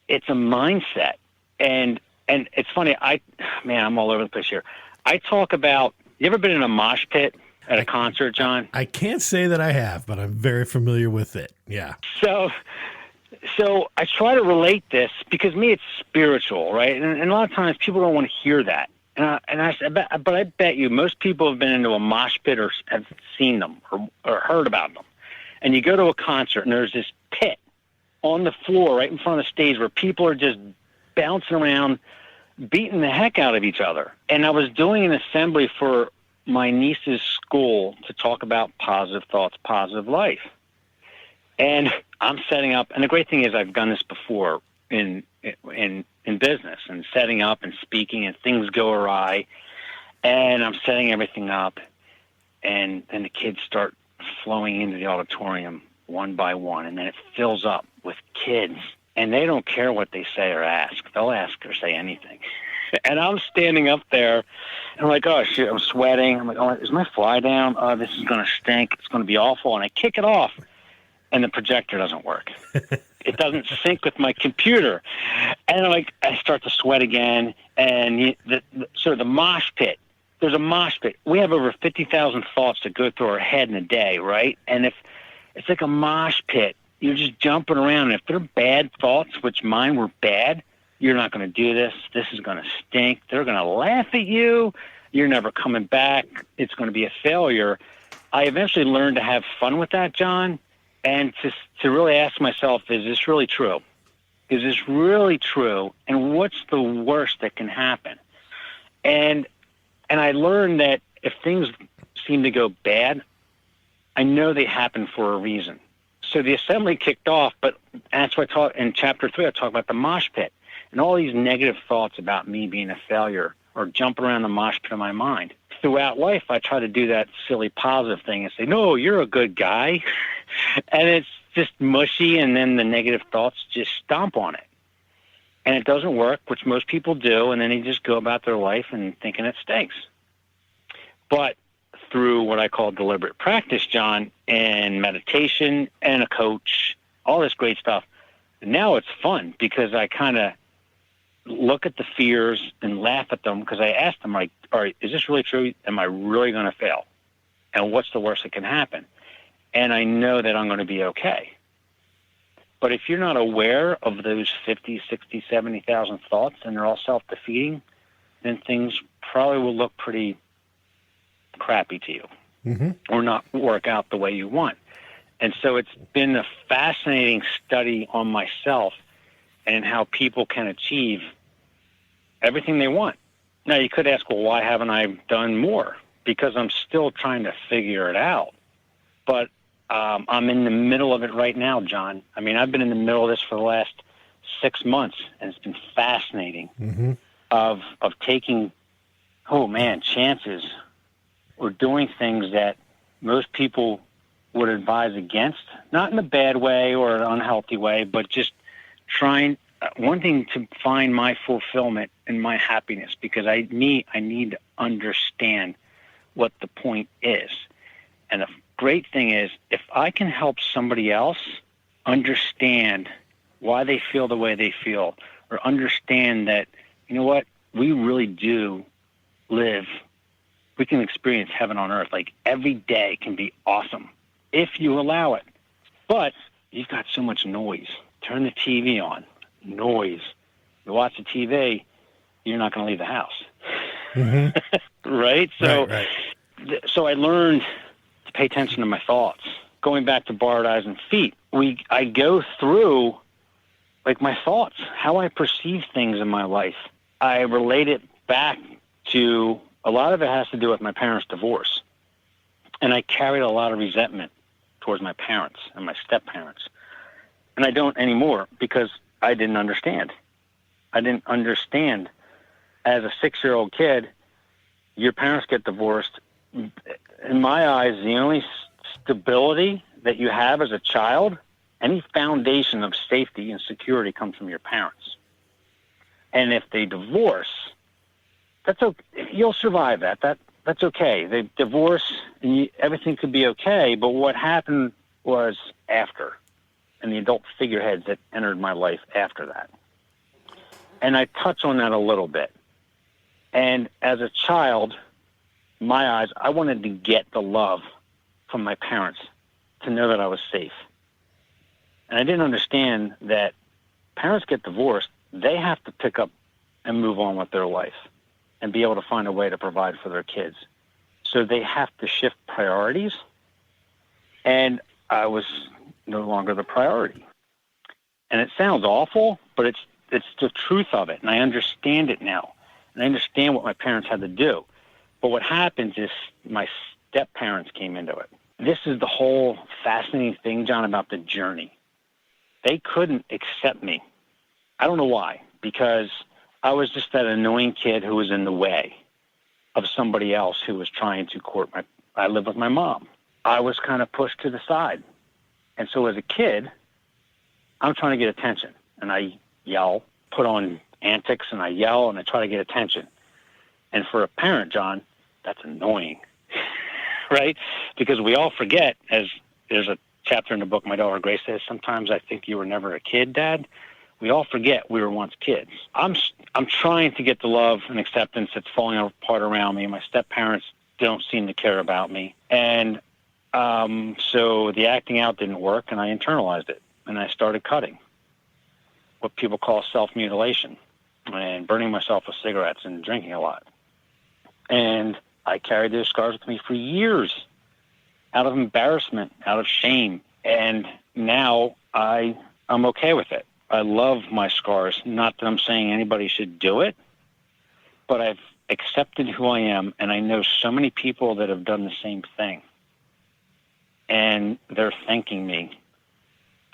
Speaker 2: it's a mindset. And it's funny, I'm all over the place here. I talk about, you ever been in a mosh pit at a concert, John?
Speaker 1: I can't say that I have, but I'm very familiar with it. Yeah.
Speaker 2: So I try to relate this because me, it's spiritual, right? And a lot of times people don't want to hear that. But I bet you most people have been into a mosh pit or have seen them or heard about them. And you go to a concert and there's this pit on the floor right in front of the stage where people are just bouncing around, beating the heck out of each other. And I was doing an assembly for my niece's school to talk about positive thoughts, positive life. And I'm setting up, and the great thing is I've done this before in business and setting up and speaking, and things go awry. And I'm setting everything up, and then the kids start flowing into the auditorium one by one, and then it fills up with kids. And they don't care what they say or ask. They'll ask or say anything. And I'm standing up there, and I'm like, oh, shit, I'm sweating. I'm like, oh, is my fly down? Oh, this is going to stink. It's going to be awful. And I kick it off, and the projector doesn't work. It doesn't sync with my computer. And I start to sweat again. And the mosh pit, there's a mosh pit. We have over 50,000 thoughts that go through our head in a day, right? And if it's like a mosh pit, you're just jumping around. And if they're bad thoughts, which mine were bad, you're not going to do this. This is going to stink. They're going to laugh at you. You're never coming back. It's going to be a failure. I eventually learned to have fun with that, John. and to really ask myself, is this really true? Is this really true? And what's the worst that can happen? And I learned that if things seem to go bad, I know they happen for a reason. So the assembly kicked off, but that's what I taught in chapter 3. I talk about the mosh pit and all these negative thoughts about me being a failure or jumping around the mosh pit of my mind. Throughout life, I try to do that silly positive thing and say, no, you're a good guy. And it's just mushy, and then the negative thoughts just stomp on it. And it doesn't work, which most people do, and then they just go about their life and thinking it stinks. But through what I call deliberate practice, John, and meditation and a coach, all this great stuff, now it's fun because I kind of look at the fears and laugh at them because I ask them, like, all right, is this really true? Am I really going to fail? And what's the worst that can happen? And I know that I'm going to be okay. But if you're not aware of those 50, 60, 70,000 thoughts and they're all self-defeating, then things probably will look pretty crappy to you or not work out the way you want. And so it's been a fascinating study on myself and how people can achieve everything they want. Now, you could ask, well, why haven't I done more? Because I'm still trying to figure it out. But I'm in the middle of it right now, John. I mean, I've been in the middle of this for the last 6 months, and it's been fascinating of taking, chances or doing things that most people would advise against, not in a bad way or an unhealthy way, but just trying, wanting to find my fulfillment and my happiness, because I need to understand what the point is. And the great thing is, if I can help somebody else understand why they feel the way they feel, or understand that, you know what, we really do live, we can experience heaven on earth. Like, every day can be awesome if you allow it. But you've got so much noise. Turn the TV on. Noise. You watch the TV, you're not going to leave the house. Right? So,
Speaker 1: right.
Speaker 2: So I learned to pay attention to my thoughts. Going back to borrowed eyes and feet, I go through like my thoughts, how I perceive things in my life. I relate it back to, a lot of it has to do with my parents' divorce. And I carried a lot of resentment towards my parents and my step-parents. And I don't anymore because I didn't understand. I didn't understand. As a 6-year-old kid, your parents get divorced. In my eyes, the only stability that you have as a child, any foundation of safety and security, comes from your parents. And if they divorce, that's okay. You'll survive that. That's okay. They divorce, and everything could be okay. But what happened was after, and the adult figureheads that entered my life after that. And I touch on that a little bit. And as a child, my eyes, I wanted to get the love from my parents, to know that I was safe. And I didn't understand that parents get divorced, they have to pick up and move on with their life and be able to find a way to provide for their kids. So they have to shift priorities, and I was no longer the priority. And it sounds awful, but it's the truth of it, and I understand it now. And I understand what my parents had to do. But what happens is my step-parents came into it. This is the whole fascinating thing, John, about the journey. They couldn't accept me. I don't know why, because I was just that annoying kid who was in the way of somebody else who was trying to court I lived with my mom. I was kind of pushed to the side. And so as a kid, I'm trying to get attention. And I yell, put on antics, and I yell, and I try to get attention. And for a parent, John, that's annoying, right? Because we all forget, as there's a chapter in the book my daughter Grace says, sometimes I think you were never a kid, Dad. We all forget we were once kids. I'm trying to get the love and acceptance that's falling apart around me. My step-parents don't seem to care about me. And so the acting out didn't work, and I internalized it, and I started cutting, what people call self-mutilation, and burning myself with cigarettes and drinking a lot. And I carried those scars with me for years, out of embarrassment, out of shame. And now I'm okay with it. I love my scars. Not that I'm saying anybody should do it, but I've accepted who I am, and I know so many people that have done the same thing. And they're thanking me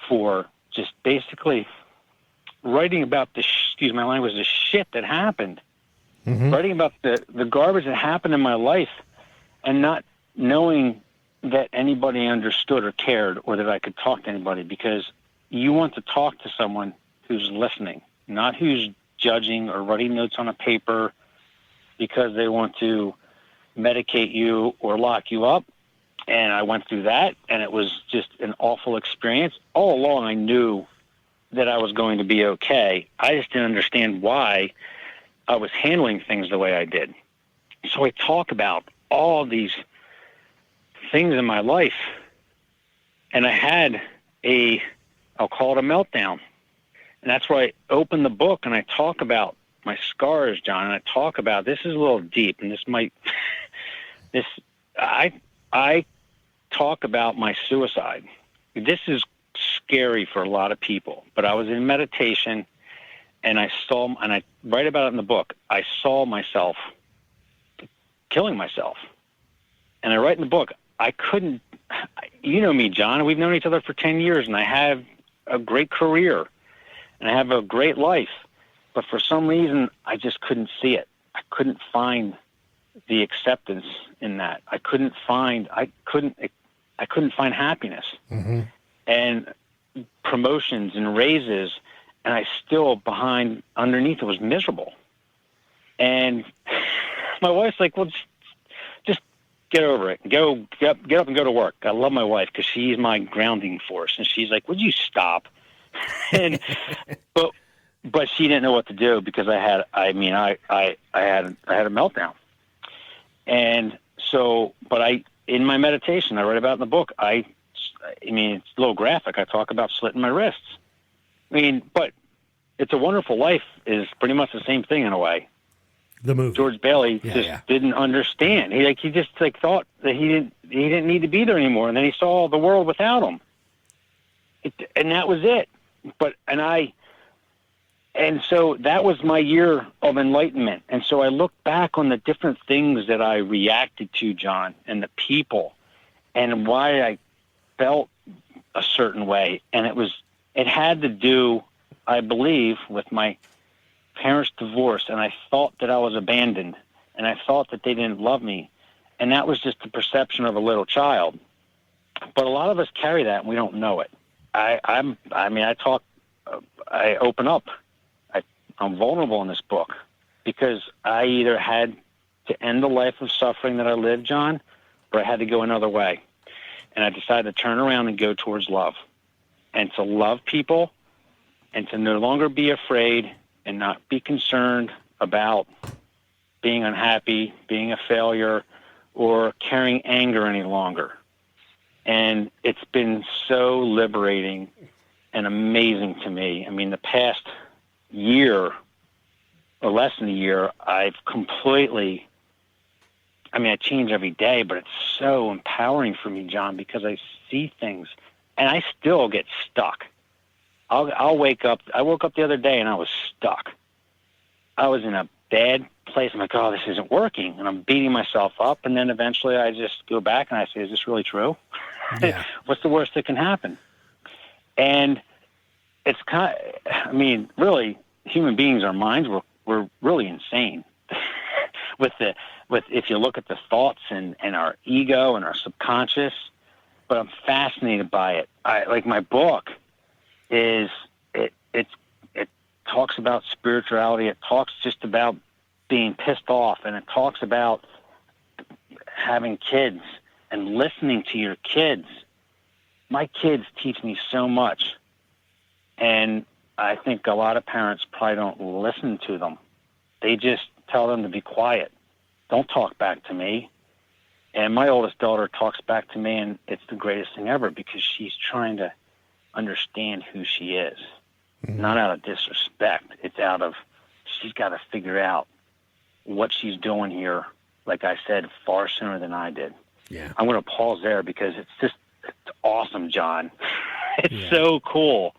Speaker 2: for just basically writing about excuse my language, the shit that happened. Writing about the garbage that happened in my life and not knowing that anybody understood or cared or that I could talk to anybody, because you want to talk to someone who's listening, not who's judging or writing notes on a paper because they want to medicate you or lock you up. And I went through that, and it was just an awful experience. All along, I knew that I was going to be okay. I just didn't understand why I was handling things the way I did. So I talk about all these things in my life, and I had I'll call it a meltdown. And that's where I open the book and I talk about my scars, John, and I talk about, this is a little deep, and I talk about my suicide. This is scary for a lot of people, but I was in meditation, and I write about it in the book. I saw myself killing myself. And I write in the book, I couldn't, you know me, John, we've known each other for 10 years, and I have a great career, and I have a great life. But for some reason, I just couldn't see it. I couldn't find the acceptance in that. I couldn't find happiness. And promotions and raises, and I still underneath it was miserable. And my wife's like, well, just get over it. Get up and go to work. I love my wife because she's my grounding force. And she's like, would you stop? And but she didn't know what to do because I had a meltdown. And so, but in my meditation, I write about in the book, it's a little graphic. I talk about slitting my wrists. But It's a Wonderful Life is pretty much the same thing in a way.
Speaker 1: The movie.
Speaker 2: George Bailey didn't understand. He just thought that he didn't need to be there anymore, and then he saw the world without him. And that was it. And so that was my year of enlightenment. And so I look back on the different things that I reacted to, John, and the people, and why I felt a certain way. And it had to do, I believe, with my parents' divorce, and I thought that I was abandoned, and I thought that they didn't love me. And that was just the perception of a little child. But a lot of us carry that, and we don't know it. I open up. I'm vulnerable in this book because I either had to end the life of suffering that I lived, John, or I had to go another way. And I decided to turn around and go towards love, and to love people, and to no longer be afraid and not be concerned about being unhappy, being a failure, or carrying anger any longer. And it's been so liberating and amazing to me. The past year or less than a year, I've completely, I change every day, but it's so empowering for me, John, because I see things and I still get stuck. I'll wake up. I woke up the other day and I was stuck. I was in a bad place. I'm like, oh, this isn't working. And I'm beating myself up. And then eventually I just go back and I say, is this really true? Yeah. What's the worst that can happen? And it's really, human beings, our minds were really insane if you look at the thoughts and our ego and our subconscious. But I'm fascinated by it. My book it talks about spirituality. It talks just about being pissed off, and it talks about having kids and listening to your kids. My kids teach me so much, and I think a lot of parents probably don't listen to them. They just tell them to be quiet. Don't talk back to me. And my oldest daughter talks back to me, and it's the greatest thing ever because she's trying to understand who she is. Mm-hmm. Not out of disrespect. It's out of, she's got to figure out what she's doing here, like I said, far sooner than I did.
Speaker 1: Yeah.
Speaker 2: I'm going to pause there because it's just It's awesome, John. It's so cool.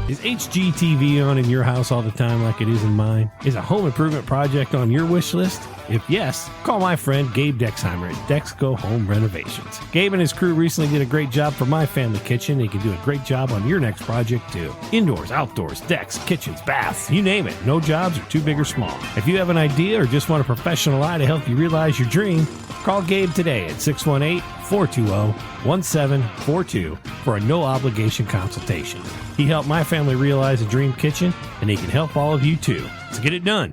Speaker 1: Is HGTV on in your house all the time like it is in mine? Is a home improvement project on your wish list? If yes, call my friend Gabe Dexheimer at Dexco Home Renovations. Gabe and his crew recently did a great job for my family kitchen. He can do a great job on your next project too. Indoors, outdoors, decks, kitchens, baths, you name it. No jobs are too big or small. If you have an idea or just want a professional eye to help you realize your dream, call Gabe today at 618-420-1742 for a no-obligation consultation. He helped my family realize a dream kitchen, and he can help all of you too. Let's get it done.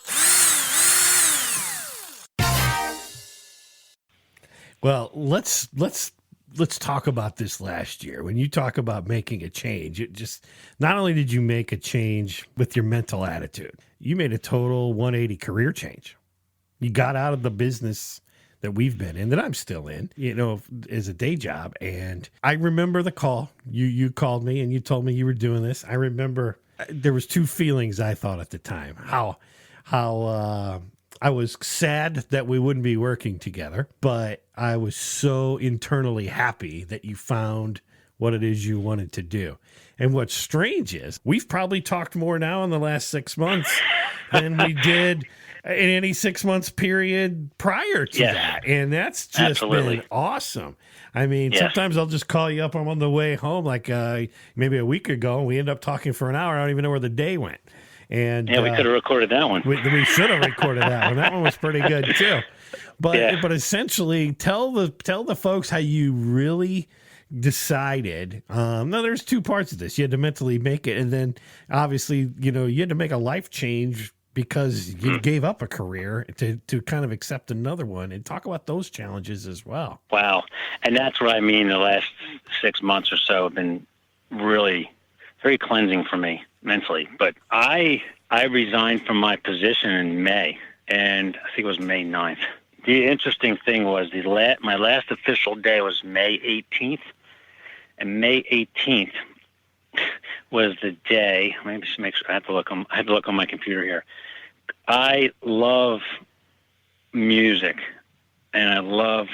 Speaker 1: Well, let's talk about this last year. When you talk about making a change, it just not only did you make a change with your mental attitude, you made a total 180 career change. You got out of the business that we've been in, that I'm still in, as a day job. And I remember the call. You called me and you told me you were doing this. I remember there was two feelings I thought at the time. How I was sad that we wouldn't be working together, but I was so internally happy that you found what it is you wanted to do. And what's strange is we've probably talked more now in the last 6 months than we did in any 6 months period prior to that. And that's just been awesome. I mean, sometimes I'll just call you up. I'm on the way home, like maybe a week ago, and we end up talking for an hour. I don't even know where the day went. And
Speaker 2: we could have recorded that one.
Speaker 1: We should have recorded that one. That one was pretty good too. But essentially, tell the folks how you really decided. Now, there's two parts of this. You had to mentally make it, and then obviously, you had to make a life change because you gave up a career to kind of accept another one, and talk about those challenges as well.
Speaker 2: Wow. And that's what I mean. The last 6 months or so have been really very cleansing for me mentally. But I resigned from my position in May, and I think it was May 9th. The interesting thing was my last official day was May 18th, and May 18th was the day. Let me just make sure. I had to look on my computer here. I love music, and I love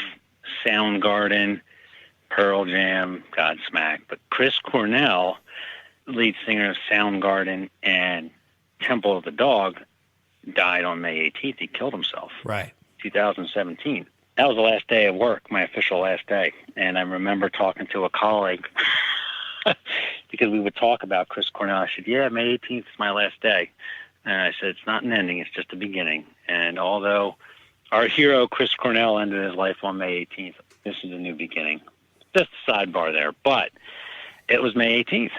Speaker 2: Soundgarden, Pearl Jam, Godsmack. But Chris Cornell, lead singer of Soundgarden and Temple of the Dog, died on May 18th. He killed himself.
Speaker 1: Right.
Speaker 2: 2017. That was the last day of work, my official last day. And I remember talking to a colleague because we would talk about Chris Cornell. I said, May 18th is my last day. And I said, it's not an ending, it's just a beginning. And although our hero, Chris Cornell, ended his life on May 18th, this is a new beginning. Just a sidebar there. But it was May 18th.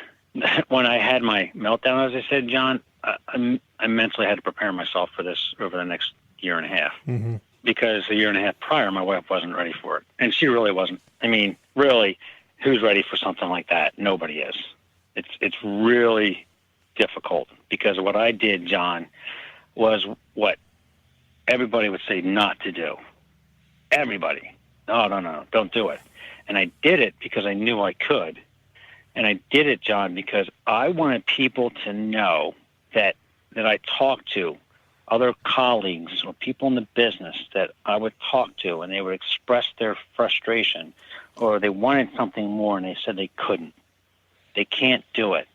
Speaker 2: When I had my meltdown, as I said, John, I mentally had to prepare myself for this over the next year and a half. Mm-hmm. Because a year and a half prior, my wife wasn't ready for it. And she really wasn't. I mean, really, who's ready for something like that? Nobody is. It's really difficult, because what I did, John, was what everybody would say not to do. Everybody. No, don't do it. And I did it because I knew I could. And I did it, John, because I wanted people to know that I talked to other colleagues or people in the business that I would talk to, and they would express their frustration, or they wanted something more and they said they couldn't. They can't do it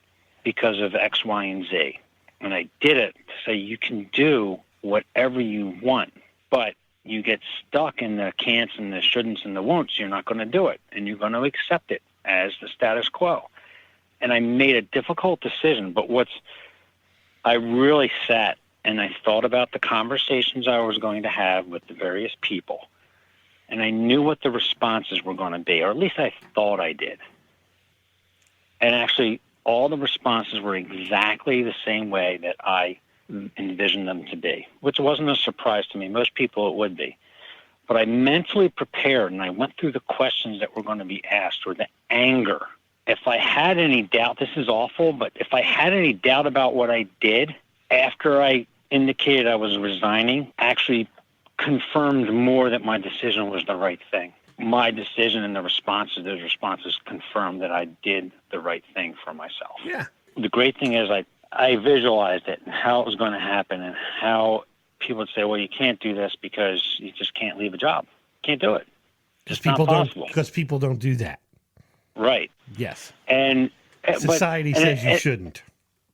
Speaker 2: because of X, Y, and Z. And I did it to say you can do whatever you want, but you get stuck in the can'ts and the shouldn'ts and the won'ts. You're not going to do it, and you're going to accept it as the status quo. And I made a difficult decision, but I really sat and I thought about the conversations I was going to have with the various people. And I knew what the responses were going to be, or at least I thought I did. And actually, all the responses were exactly the same way that I envisioned them to be, which wasn't a surprise to me. Most people it would be. But I mentally prepared, and I went through the questions that were going to be asked, or the anger. If I had any doubt, this is awful, but if I had any doubt about what I did after I indicated I was resigning, actually confirmed more that my decision was the right thing. My decision and those responses confirmed that I did the right thing for myself.
Speaker 1: Yeah.
Speaker 2: The great thing is I visualized it and how it was going to happen, and how people would say, well, you can't do this because you just can't leave a job. Can't do it.
Speaker 1: Because
Speaker 2: It's not possible.
Speaker 1: Because people don't do that.
Speaker 2: Right.
Speaker 1: Yes.
Speaker 2: And
Speaker 1: Society says you shouldn't.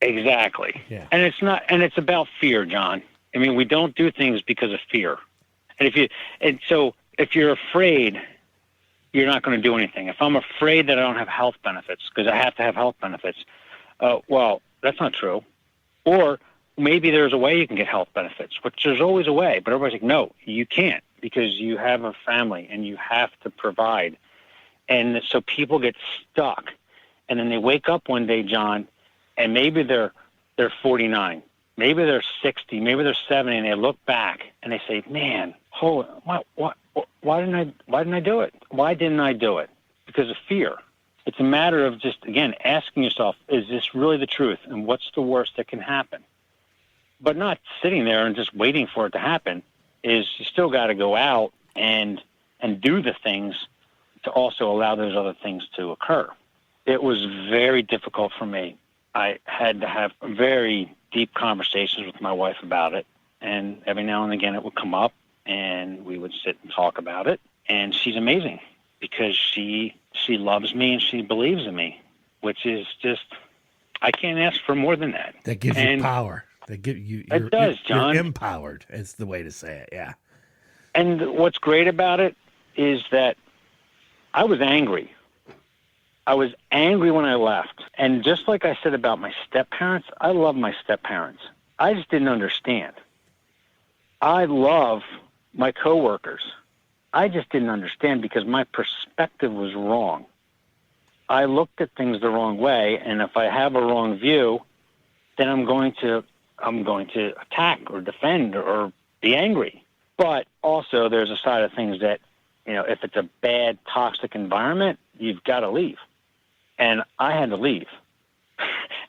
Speaker 2: Exactly.
Speaker 1: Yeah.
Speaker 2: And it's not. And it's about fear, John. I mean, we don't do things because of fear. So if you're afraid, you're not going to do anything. If I'm afraid that I don't have health benefits because I have to have health benefits, well, that's not true. Or maybe there's a way you can get health benefits, which there's always a way. But everybody's like, no, you can't because you have a family and you have to provide. And so people get stuck. And then they wake up one day, John, and maybe they're 49, maybe they're 60, maybe they're 70, and they look back and they say, "Man, why didn't I do it? Why didn't I do it?" Because of fear. It's a matter of just, again, asking yourself, is this really the truth? And what's the worst that can happen? But not sitting there and just waiting for it to happen. Is you still got to go out and do the things to also allow those other things to occur. It was very difficult for me. I had to have very deep conversations with my wife about it, and every now and again it would come up, and we would sit and talk about it. And she's amazing because she loves me and she believes in me, which is just, I can't ask for more than that.
Speaker 1: That gives you power. That give you.
Speaker 2: It does, John.
Speaker 1: You're empowered. Is the way to say it. Yeah.
Speaker 2: And what's great about it is that I was angry. I was angry when I left. And just like I said about my step-parents, I love my step-parents. I just didn't understand. I love my coworkers. I just didn't understand because my perspective was wrong. I looked at things the wrong way, and if I have a wrong view, then I'm going to attack or defend or be angry. But also there's a side of things that, if it's a bad, toxic environment, you've got to leave. And I had to leave.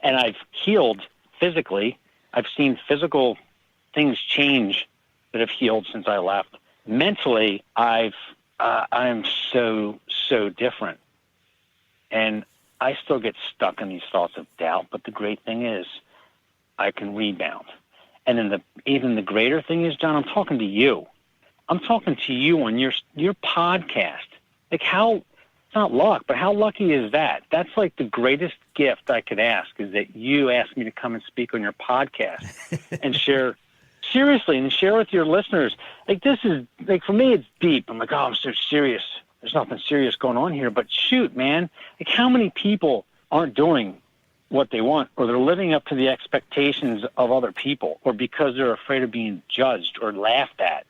Speaker 2: And I've healed physically. I've seen physical things change that have healed since I left. Mentally, I am so different. And I still get stuck in these thoughts of doubt, but the great thing is I can rebound. And then even the greater thing is, John, I'm talking to you. I'm talking to you on your podcast. Like, it's not luck, but how lucky is that? That's like the greatest gift I could ask, is that you asked me to come and speak on your podcast and share with your listeners. Like, this is, like, for me, it's deep. I'm like, oh, I'm so serious. There's nothing serious going on here. But shoot, man, like, how many people aren't doing what they want, or they're living up to the expectations of other people, or because they're afraid of being judged or laughed at?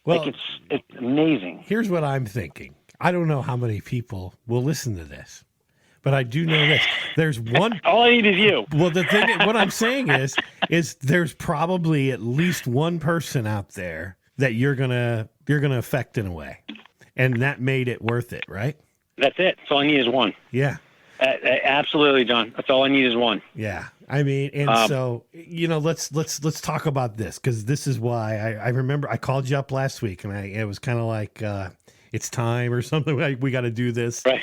Speaker 1: Well,
Speaker 2: like, it's amazing.
Speaker 1: Here's what I'm thinking. I don't know how many people will listen to this, but I do know this. There's one.
Speaker 2: All I need is you.
Speaker 1: Well, the thing, what I'm saying is there's probably at least one person out there that you're gonna affect in a way, and that made it worth it, right?
Speaker 2: That's it. That's all I need is one.
Speaker 1: Yeah.
Speaker 2: Absolutely, John. That's all I need is one.
Speaker 1: Yeah. I mean, and so, let's talk about this, because this is why I remember I called you up last week, and it was kind of like, it's time or something. We got to do this.
Speaker 2: Right.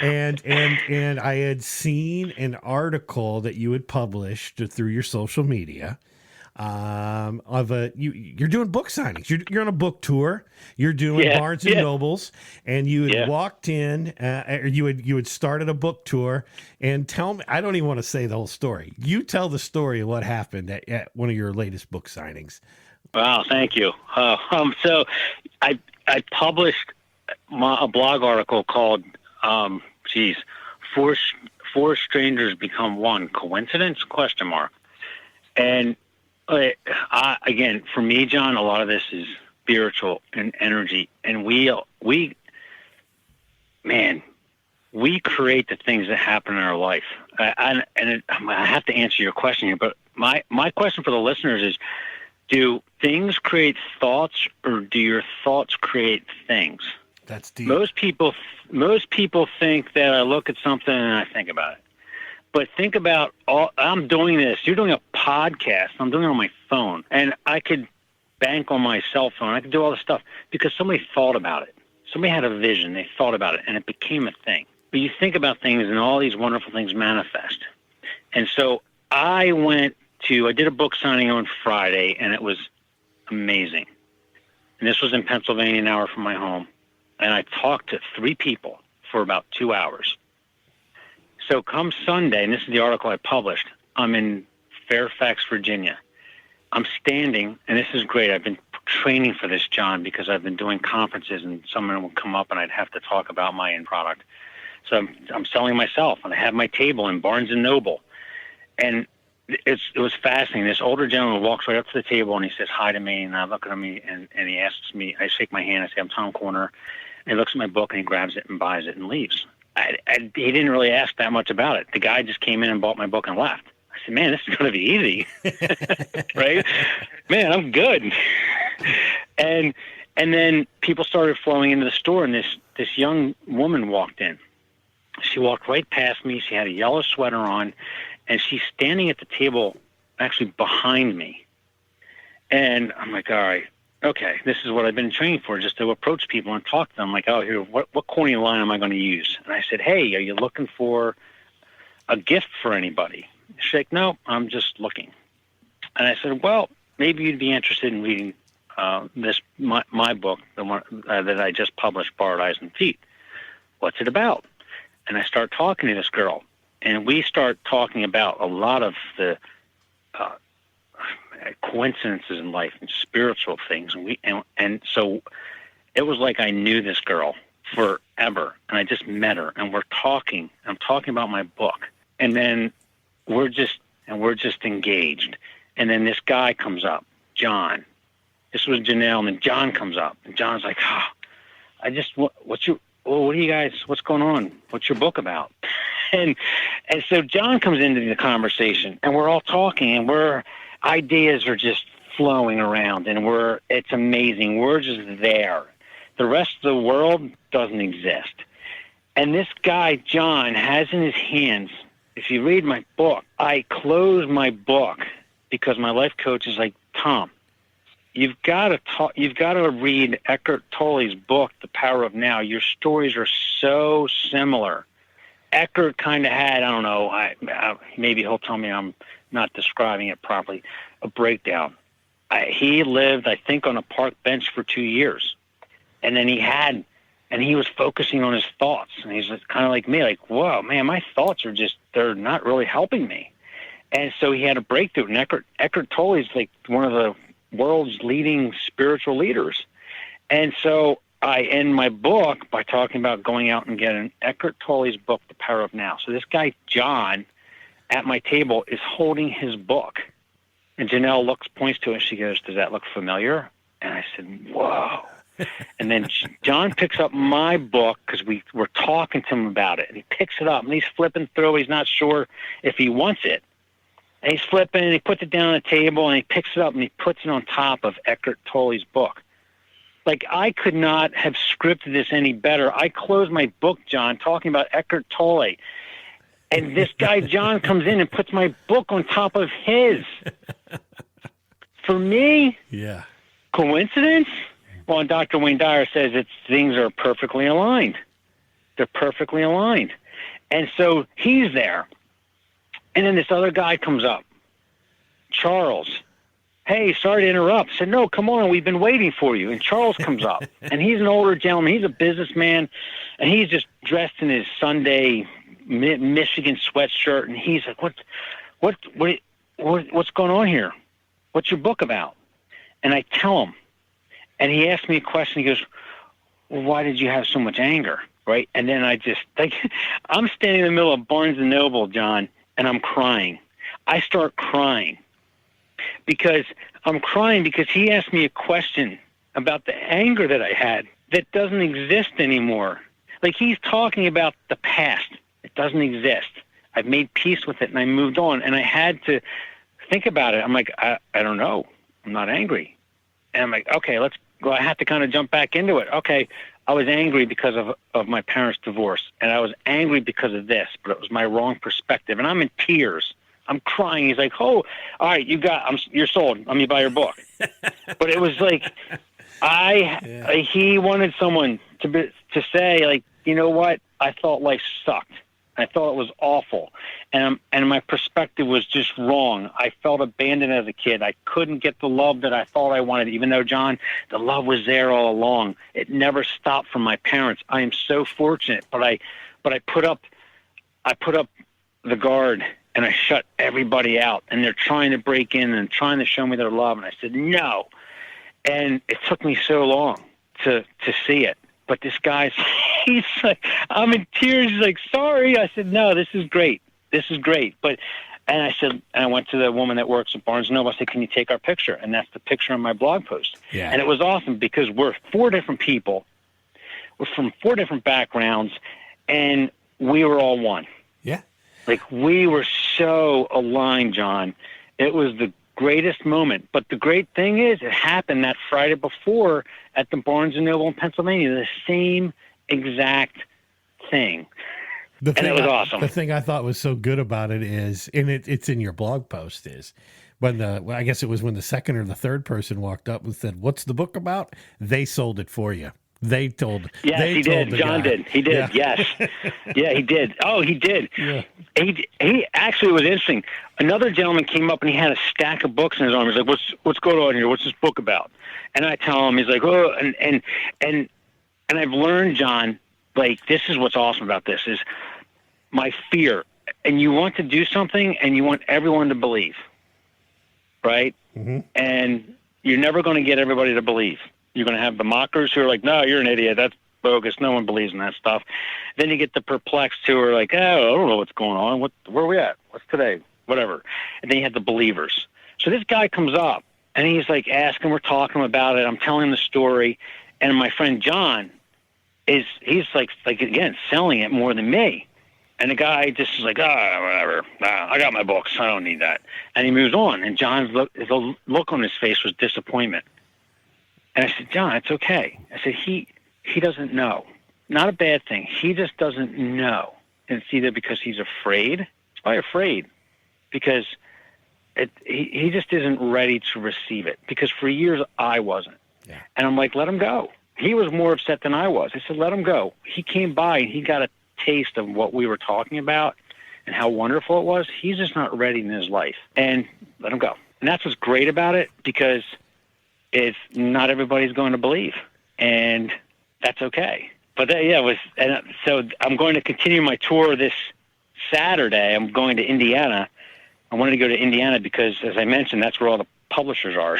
Speaker 1: and I had seen an article that you had published through your social media of you're doing book signings. You're on a book tour. You're doing Barnes and Nobles, and you had walked in, or you had started a book tour. And tell me, I don't even want to say the whole story. You tell the story of what happened at one of your latest book signings.
Speaker 2: Wow, thank you. So I published a blog article called Four Strangers Become One. Coincidence? ? And again, for me, John, a lot of this is spiritual and energy, and we create the things that happen in our life. I have to answer your question here, but my question for the listeners is: do things create thoughts, or do your thoughts create things?
Speaker 1: That's deep.
Speaker 2: Most people think that I look at something and I think about it. But think about I'm doing this. You're doing a podcast. I'm doing it on my phone. And I could bank on my cell phone. I could do all this stuff because somebody thought about it. Somebody had a vision. They thought about it, and it became a thing. But you think about things, and all these wonderful things manifest. And so I did a book signing on Friday, and it was amazing. And this was in Pennsylvania, an hour from my home. And I talked to 3 people for about 2 hours. So come Sunday, and this is the article I published, I'm in Fairfax, Virginia. I'm standing, and this is great. I've been training for this, John, because I've been doing conferences, and someone would come up, and I'd have to talk about my end product. So I'm selling myself, and I have my table in Barnes & Noble. And it was fascinating. This older gentleman walks right up to the table, and he says hi to me, and I look at me, and he asks me, I shake my hand, I say, I'm Tom Corner. And he looks at my book, and he grabs it and buys it and leaves. He didn't really ask that much about it. The guy just came in and bought my book and left. I said, man, this is going to be easy, right? Man, I'm good. And then people started flowing into the store, and this young woman walked in. She walked right past me. She had a yellow sweater on, and she's standing at the table actually behind me. And I'm like, all right, okay, this is what I've been training for, just to approach people and talk to them. I'm like, oh, here, what corny line am I going to use? And I said, hey, are you looking for a gift for anybody? She's like, no, I'm just looking. And I said, well, maybe you'd be interested in reading my book, the one that I just published, Borrowed Eyes and Feet. What's it about? And I start talking to this girl, and we start talking about a lot of the coincidences in life and spiritual things. And so it was like I knew this girl forever, and I just met her, and we're talking. I'm talking about my book, and then we're just engaged. And then this guy comes up, John. This was Janelle, and then John comes up, and John's like, what's going on? What's your book about? And so John comes into the conversation, and we're all talking, and ideas are just flowing around, and it's amazing. We're just there. The rest of the world doesn't exist. And this guy, John, has in his hands, if you read my book, I close my book because my life coach is like, Tom, you've got to read Eckhart Tolle's book, The Power of Now. Your stories are so similar. Eckhart kind of had, I don't know, maybe he'll tell me I'm not describing it properly, a breakdown. He lived, I think, on a park bench for 2 years. And then he was focusing on his thoughts. And he's kind of like me, like, whoa, man, my thoughts they're not really helping me. And so he had a breakthrough. And Eckhart Tolle is like one of the world's leading spiritual leaders. And so I end my book by talking about going out and getting Eckhart Tolle's book, The Power of Now. So this guy, John, at my table is holding his book. And Janelle points to it, and she goes, does that look familiar? And I said, whoa. And then John picks up my book because we were talking to him about it. And he picks it up, and he's flipping through. He's not sure if he wants it. And he's flipping, and he puts it down on the table, and he picks it up, and he puts it on top of Eckhart Tolle's book. Like, I could not have scripted this any better. I closed my book, John, talking about Eckhart Tolle. And this guy, John, comes in and puts my book on top of his. For me,
Speaker 1: yeah,
Speaker 2: coincidence? Well, Dr. Wayne Dyer says things are perfectly aligned. They're perfectly aligned. And so he's there. And then this other guy comes up, Charles. Hey, sorry to interrupt. I said, no, come on, we've been waiting for you. And Charles comes up, and he's an older gentleman. He's a businessman, and he's just dressed in his Sunday Michigan sweatshirt, and he's like, what's going on here? What's your book about? And I tell him, and he asked me a question. He goes, well, why did you have so much anger, right? And then I'm standing in the middle of Barnes & Noble, John, and I'm crying. I start crying because he asked me a question about the anger that I had that doesn't exist anymore. Like, he's talking about the past. It doesn't exist. I've made peace with it, and I moved on, and I had to think about it. I'm like, I don't know. I'm not angry. And I'm like, okay, let's go. I have to kind of jump back into it. Okay, I was angry because of my parents' divorce, and I was angry because of this, but it was my wrong perspective. And I'm in tears. I'm crying. He's like, oh, all right, you're sold. Let me buy your book. But it was like, he wanted someone to say, like, you know what? I thought life sucked. I thought it was awful. And my perspective was just wrong. I felt abandoned as a kid. I couldn't get the love that I thought I wanted, even though, John, the love was there all along. It never stopped from my parents. I am so fortunate, but I put up the guard, and I shut everybody out, and they're trying to break in and trying to show me their love. And I said, no. And it took me so long to see it. But this guy's, he's like, I'm in tears. He's like, sorry. I said, no, this is great. This is great. And I went to the woman that works at Barnes & Noble. I said, can you take our picture? And that's the picture on my blog post.
Speaker 1: Yeah.
Speaker 2: And it was awesome because we're 4 different people. We're from 4 different backgrounds, and we were all one.
Speaker 1: Yeah.
Speaker 2: Like, we were so aligned, John. It was the greatest moment. But the great thing is, it happened that Friday before at the Barnes & Noble in Pennsylvania, the same exact thing. And it was awesome.
Speaker 1: The thing I thought was so good about it is, and it's in your blog post, is I guess it was when the second or the third person walked up and said, what's the book about? They sold it for you. They told.
Speaker 2: Yes,
Speaker 1: they
Speaker 2: he
Speaker 1: told
Speaker 2: did. John
Speaker 1: guy.
Speaker 2: did. He did.
Speaker 1: Yeah.
Speaker 2: Yes. Yeah, he did. Oh, he did.
Speaker 1: Yeah.
Speaker 2: He actually was interesting. Another gentleman came up and he had a stack of books in his arm. He's like, "What's going on here? What's this book about?" And I tell him, he's like, "Oh," and I've learned, John, like, this is what's awesome about this is my fear. And you want to do something, and you want everyone to believe, right?
Speaker 1: Mm-hmm.
Speaker 2: And you're never going to get everybody to believe. You're going to have the mockers who are like, no, you're an idiot. That's bogus. No one believes in that stuff. Then you get the perplexed who are like, oh, I don't know what's going on. Where are we at? What's today? Whatever. And then you have the believers. So this guy comes up, and he's like asking, we're talking about it. I'm telling him the story. And my friend John he's like again, selling it more than me. And the guy just is like, whatever. I got my books. I don't need that. And he moves on. And John's the look on his face was disappointment. And I said, John, it's okay. I said, he doesn't know. Not a bad thing. He just doesn't know. And it's either because he's afraid. He's probably afraid because he just isn't ready to receive it. Because for years, I wasn't.
Speaker 1: Yeah.
Speaker 2: And I'm like, let him go. He was more upset than I was. I said, let him go. He came by, and he got a taste of what we were talking about and how wonderful it was. He's just not ready in his life. And let him go. And that's what's great about it, because it's not everybody's going to believe, and that's okay. But so I'm going to continue my tour this Saturday. I'm going to Indiana. I wanted to go to Indiana because, as I mentioned, that's where all the publishers are.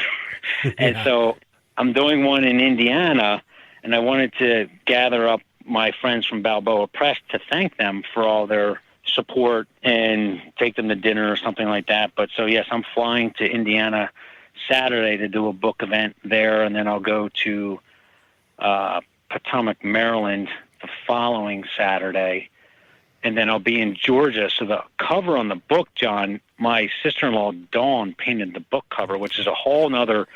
Speaker 2: And so I'm doing one in Indiana, and I wanted to gather up my friends from Balboa Press to thank them for all their support and take them to dinner or something like that. But so, yes, I'm flying to Indiana Saturday to do a book event there, and then I'll go to Potomac, Maryland the following Saturday, and then I'll be in Georgia. So the cover on the book, John, my sister-in-law Dawn painted the book cover, which is a whole nother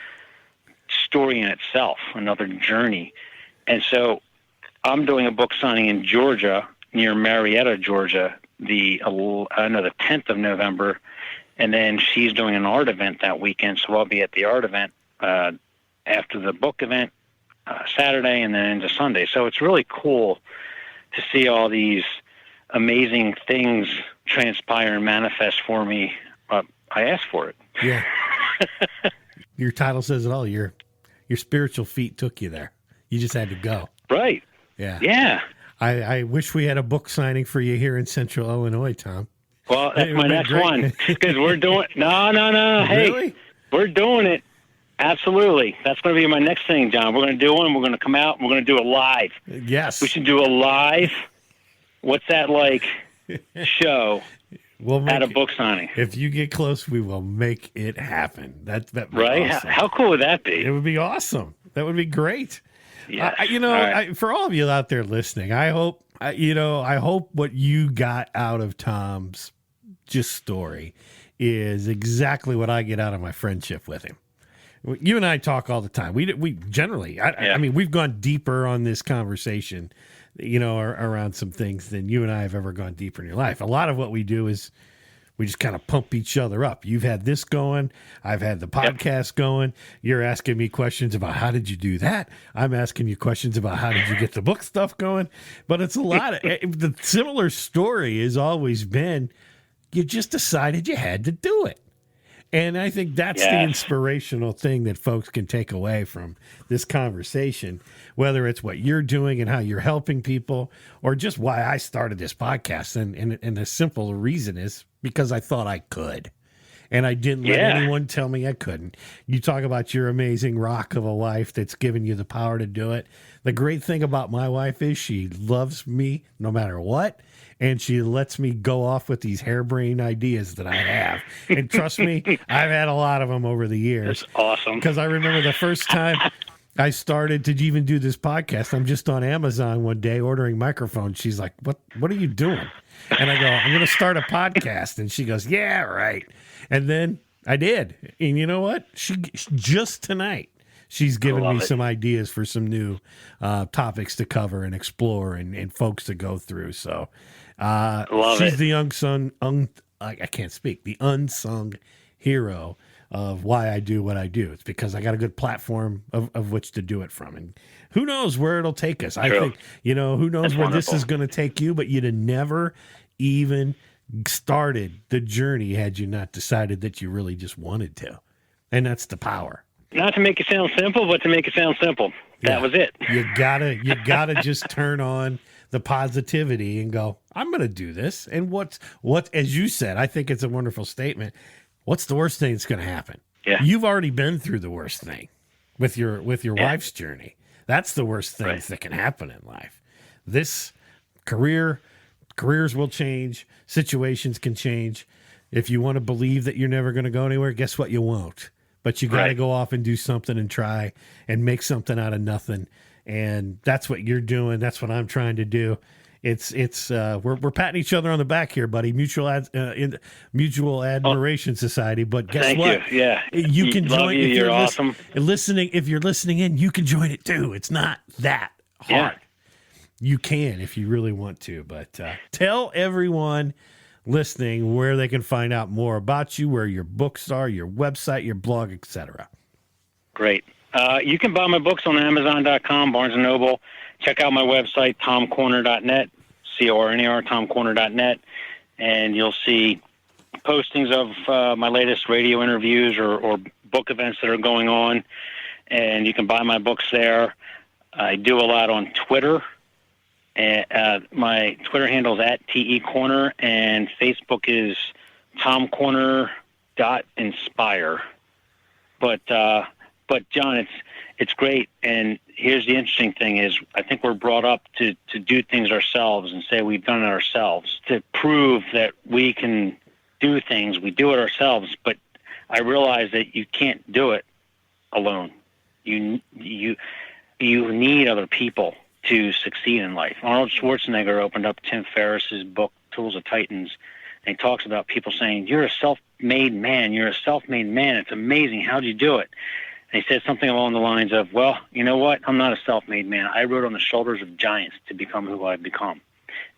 Speaker 2: story in itself, another journey. And so I'm doing a book signing in Georgia, near Marietta, Georgia, the 10th of November. And then she's doing an art event that weekend, so I'll be at the art event after the book event Saturday and then into Sunday. So it's really cool to see all these amazing things transpire and manifest for me. I asked for it.
Speaker 1: Yeah. Your title says it all. Your spiritual feet took you there. You just had to go.
Speaker 2: Right.
Speaker 1: Yeah.
Speaker 2: Yeah.
Speaker 1: I wish we had a book signing for you here in Central Illinois, Tom.
Speaker 2: Well, that's my next one, because we're doing no. Hey,
Speaker 1: really?
Speaker 2: We're doing it. Absolutely. That's going to be my next thing, John. We're going to do one. We're going to come out, and we're going to do it live.
Speaker 1: Yes.
Speaker 2: We should do a live, what's that like, show at a book signing.
Speaker 1: If you get close, we will make it happen. That
Speaker 2: right?
Speaker 1: Awesome.
Speaker 2: How cool would that be?
Speaker 1: It would be awesome. That would be great.
Speaker 2: Yes.
Speaker 1: For all of you out there listening, I hope what you got out of Tom's just story is exactly what I get out of my friendship with him. You and I talk all the time. We generally, I mean, we've gone deeper on this conversation, around some things than you and I have ever gone deeper in your life. A lot of what we do is We just kind of pump each other up. You've had this going. I've had the podcast going. You're asking me questions about how did you do that? I'm asking you questions about how did you get the book stuff going? But it's a lot of the similar story has always been you just decided you had to do it. And I think that's the inspirational thing that folks can take away from this conversation, whether it's what you're doing and how you're helping people, or just why I started this podcast. And the simple reason is because I thought I could. And I didn't let anyone tell me I couldn't. You talk about your amazing rock of a wife that's given you the power to do it. The great thing about my wife is she loves me no matter what. And she lets me go off with these harebrained ideas that I have. And trust me, I've had a lot of them over the years.
Speaker 2: That's awesome.
Speaker 1: Because I remember the first time I started to even do this podcast, I'm just on Amazon one day ordering microphones. She's like, what are you doing? And I go, I'm going to start a podcast. And she goes, yeah, right. And then I did. And you know what? She just tonight, she's given me some ideas for some new topics to cover and explore and folks to go through. So she's the the unsung hero of why I do what I do. It's because I got a good platform of which to do it from. And who knows where it'll take us? I think, who knows where this is going to take you, but you'd have never even started the journey had you not decided that you really just wanted to. And that's the power.
Speaker 2: Not to make it sound simple, but to make it sound simple. That was it.
Speaker 1: You gotta just turn on the positivity and go, I'm going to do this. And what, as you said, I think it's a wonderful statement. What's the worst thing that's going to happen?
Speaker 2: Yeah.
Speaker 1: You've already been through the worst thing with your wife's journey. That's the worst things that can happen in life. This careers will change. Situations can change. If you want to believe that you're never going to go anywhere, guess what? You won't. But you got to go off and do something and try and make something out of nothing. And that's what you're doing. That's what I'm trying to do. We're patting each other on the back here, buddy. Mutual Admiration Society. But guess what?
Speaker 2: You. Yeah,
Speaker 1: you can join.
Speaker 2: You. You're awesome.
Speaker 1: If you're listening in, you can join it too. It's not that hard. Yeah. You can if you really want to. But tell everyone listening where they can find out more about you, where your books are, your website, your blog, etc.
Speaker 2: Great. You can buy my books on Amazon.com, Barnes & Noble. Check out my website, tomcorner.net, C-O-R-N-E-R, tomcorner.net, and you'll see postings of my latest radio interviews or book events that are going on, and you can buy my books there. I do a lot on Twitter. And my Twitter handle is @TECorner, and Facebook is tomcorner.inspire. But John, it's great. And here's the interesting thing is I think we're brought up to do things ourselves and say we've done it ourselves to prove that we can do things. We do it ourselves, but I realize that you can't do it alone. You need other people to succeed in life. Arnold Schwarzenegger opened up Tim Ferriss's book, Tools of Titans, and he talks about people saying, you're a self-made man. You're a self-made man. It's amazing. How'd you do it? And he said something along the lines of, well, you know what? I'm not a self-made man. I rode on the shoulders of giants to become who I've become.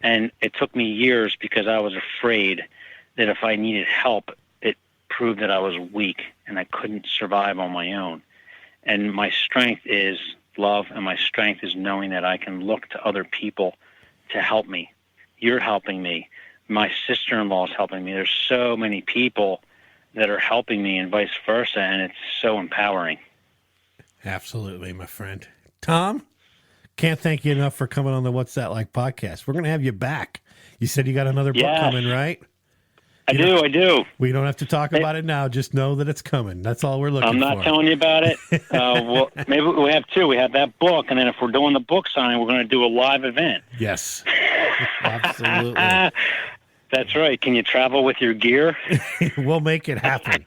Speaker 2: And it took me years because I was afraid that if I needed help, it proved that I was weak and I couldn't survive on my own. And my strength is love, and my strength is knowing that I can look to other people to help me. You're helping me. My sister-in-law is helping me. There's so many people that are helping me and vice versa, and it's so empowering.
Speaker 1: Absolutely, my friend. Tom, can't thank you enough for coming on the What's That Like podcast. We're going to have you back. You said you got another book coming, right?
Speaker 2: I do.
Speaker 1: We don't have to talk about it now. Just know that it's coming. That's all we're looking for.
Speaker 2: I'm not telling you about it. Well, maybe we have two. We have that book, and then if we're doing the book signing, we're going to do a live event.
Speaker 1: Yes. Absolutely.
Speaker 2: That's right. Can you travel with your gear?
Speaker 1: We'll make it happen.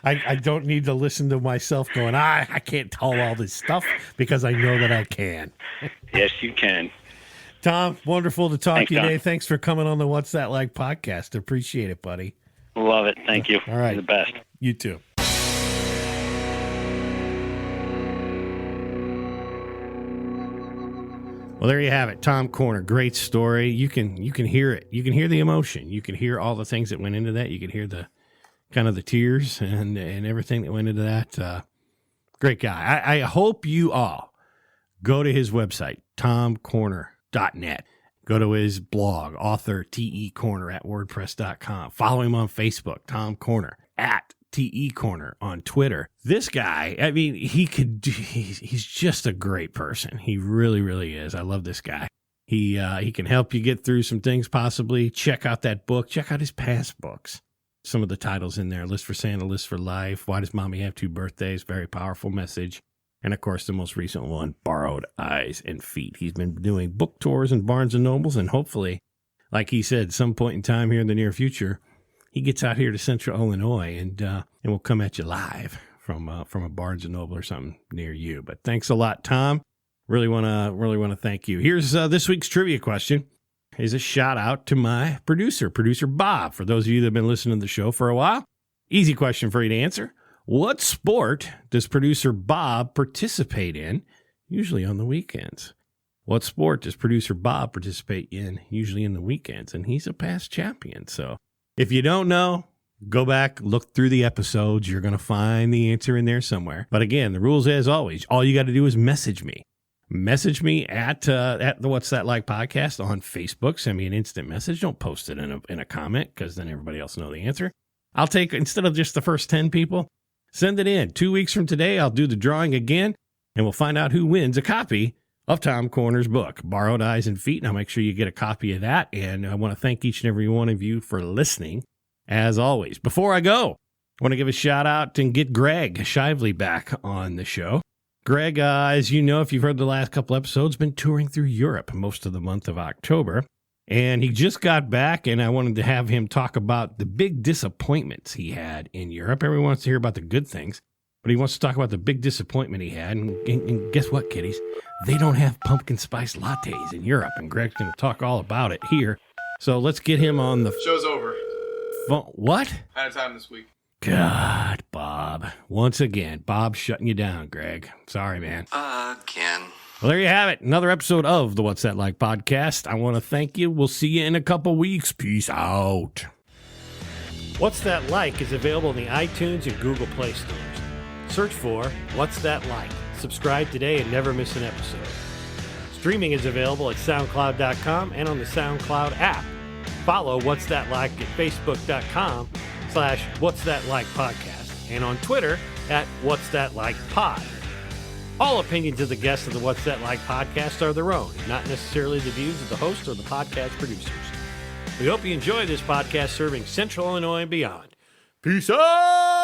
Speaker 1: I don't need to listen to myself going, I can't tell all this stuff because I know that I can.
Speaker 2: Yes, you can.
Speaker 1: Tom, wonderful to talk to you today. Thanks for coming on the What's That Like podcast. Appreciate it, buddy.
Speaker 2: Love it. Thank you.
Speaker 1: All right.
Speaker 2: You're the best.
Speaker 1: You too. Well, there you have it. Tom Corner. Great story. You can hear it. You can hear the emotion. You can hear all the things that went into that. You can hear the kind of the tears and everything that went into that. Great guy. I hope you all go to his website, tomcorner.net. Go to his blog, author TE Corner at wordpress.com. Follow him on Facebook, Tom Corner, at TE Corner on Twitter. This guy, I mean, he's just a great person. He really, really is. I love this guy. He can help you get through some things possibly. Check out that book. Check out his past books. Some of the titles in there, List for Santa, List for Life, Why Does Mommy Have Two Birthdays? Very powerful message. And, of course, the most recent one, Borrowed Eyes and Feet. He's been doing book tours in Barnes & Nobles, and hopefully, like he said, some point in time here in the near future, he gets out here to Central Illinois, and we'll come at you live from a Barnes & Noble or something near you. But thanks a lot, Tom. Really want to thank you. Here's this week's trivia question. Is a shout out to my producer Bob. For those of you that have been listening to the show for a while, easy question for you to answer. What sport does producer Bob participate in, usually on the weekends? What sport does producer Bob participate in, usually in the weekends? And he's a past champion. So if you don't know, go back, look through the episodes. You're going to find the answer in there somewhere. But again, the rules as always, all you got to do is message me. Message me at the What's That Like podcast on Facebook. Send me an instant message. Don't post it in a comment, because then everybody else know the answer. I'll take, instead of just the first 10 people, send it in. 2 weeks from today, I'll do the drawing again, and we'll find out who wins a copy of Tom Corner's book, Borrowed Eyes and Feet. And I'll make sure you get a copy of that. And I want to thank each and every one of you for listening, as always. Before I go, I want to give a shout out and get Greg Shively back on the show. Greg, as you know, if you've heard the last couple episodes, been touring through Europe most of the month of October. And he just got back, and I wanted to have him talk about the big disappointments he had in Europe. Everyone wants to hear about the good things, but he wants to talk about the big disappointment he had. And guess what, kiddies? They don't have pumpkin spice lattes in Europe, and Greg's going to talk all about it here. So let's get him on the
Speaker 4: show's over.
Speaker 1: What?
Speaker 4: Out of time this week.
Speaker 1: God, Bob. Once again, Bob's shutting you down, Greg. Sorry, man.
Speaker 4: Again.
Speaker 1: Well, there you have it. Another episode of the What's That Like podcast. I want to thank you. We'll see you in a couple weeks. Peace out. What's That Like is available in the iTunes and Google Play stores. Search for What's That Like. Subscribe today and never miss an episode. Streaming is available at SoundCloud.com and on the SoundCloud app. Follow What's That Like at Facebook.com/What's That Like podcast and on Twitter at What's That Like Pod. All opinions of the guests of the What's That Like podcast are their own, not necessarily the views of the host or the podcast producers. We hope you enjoy this podcast serving Central Illinois and beyond. Peace out!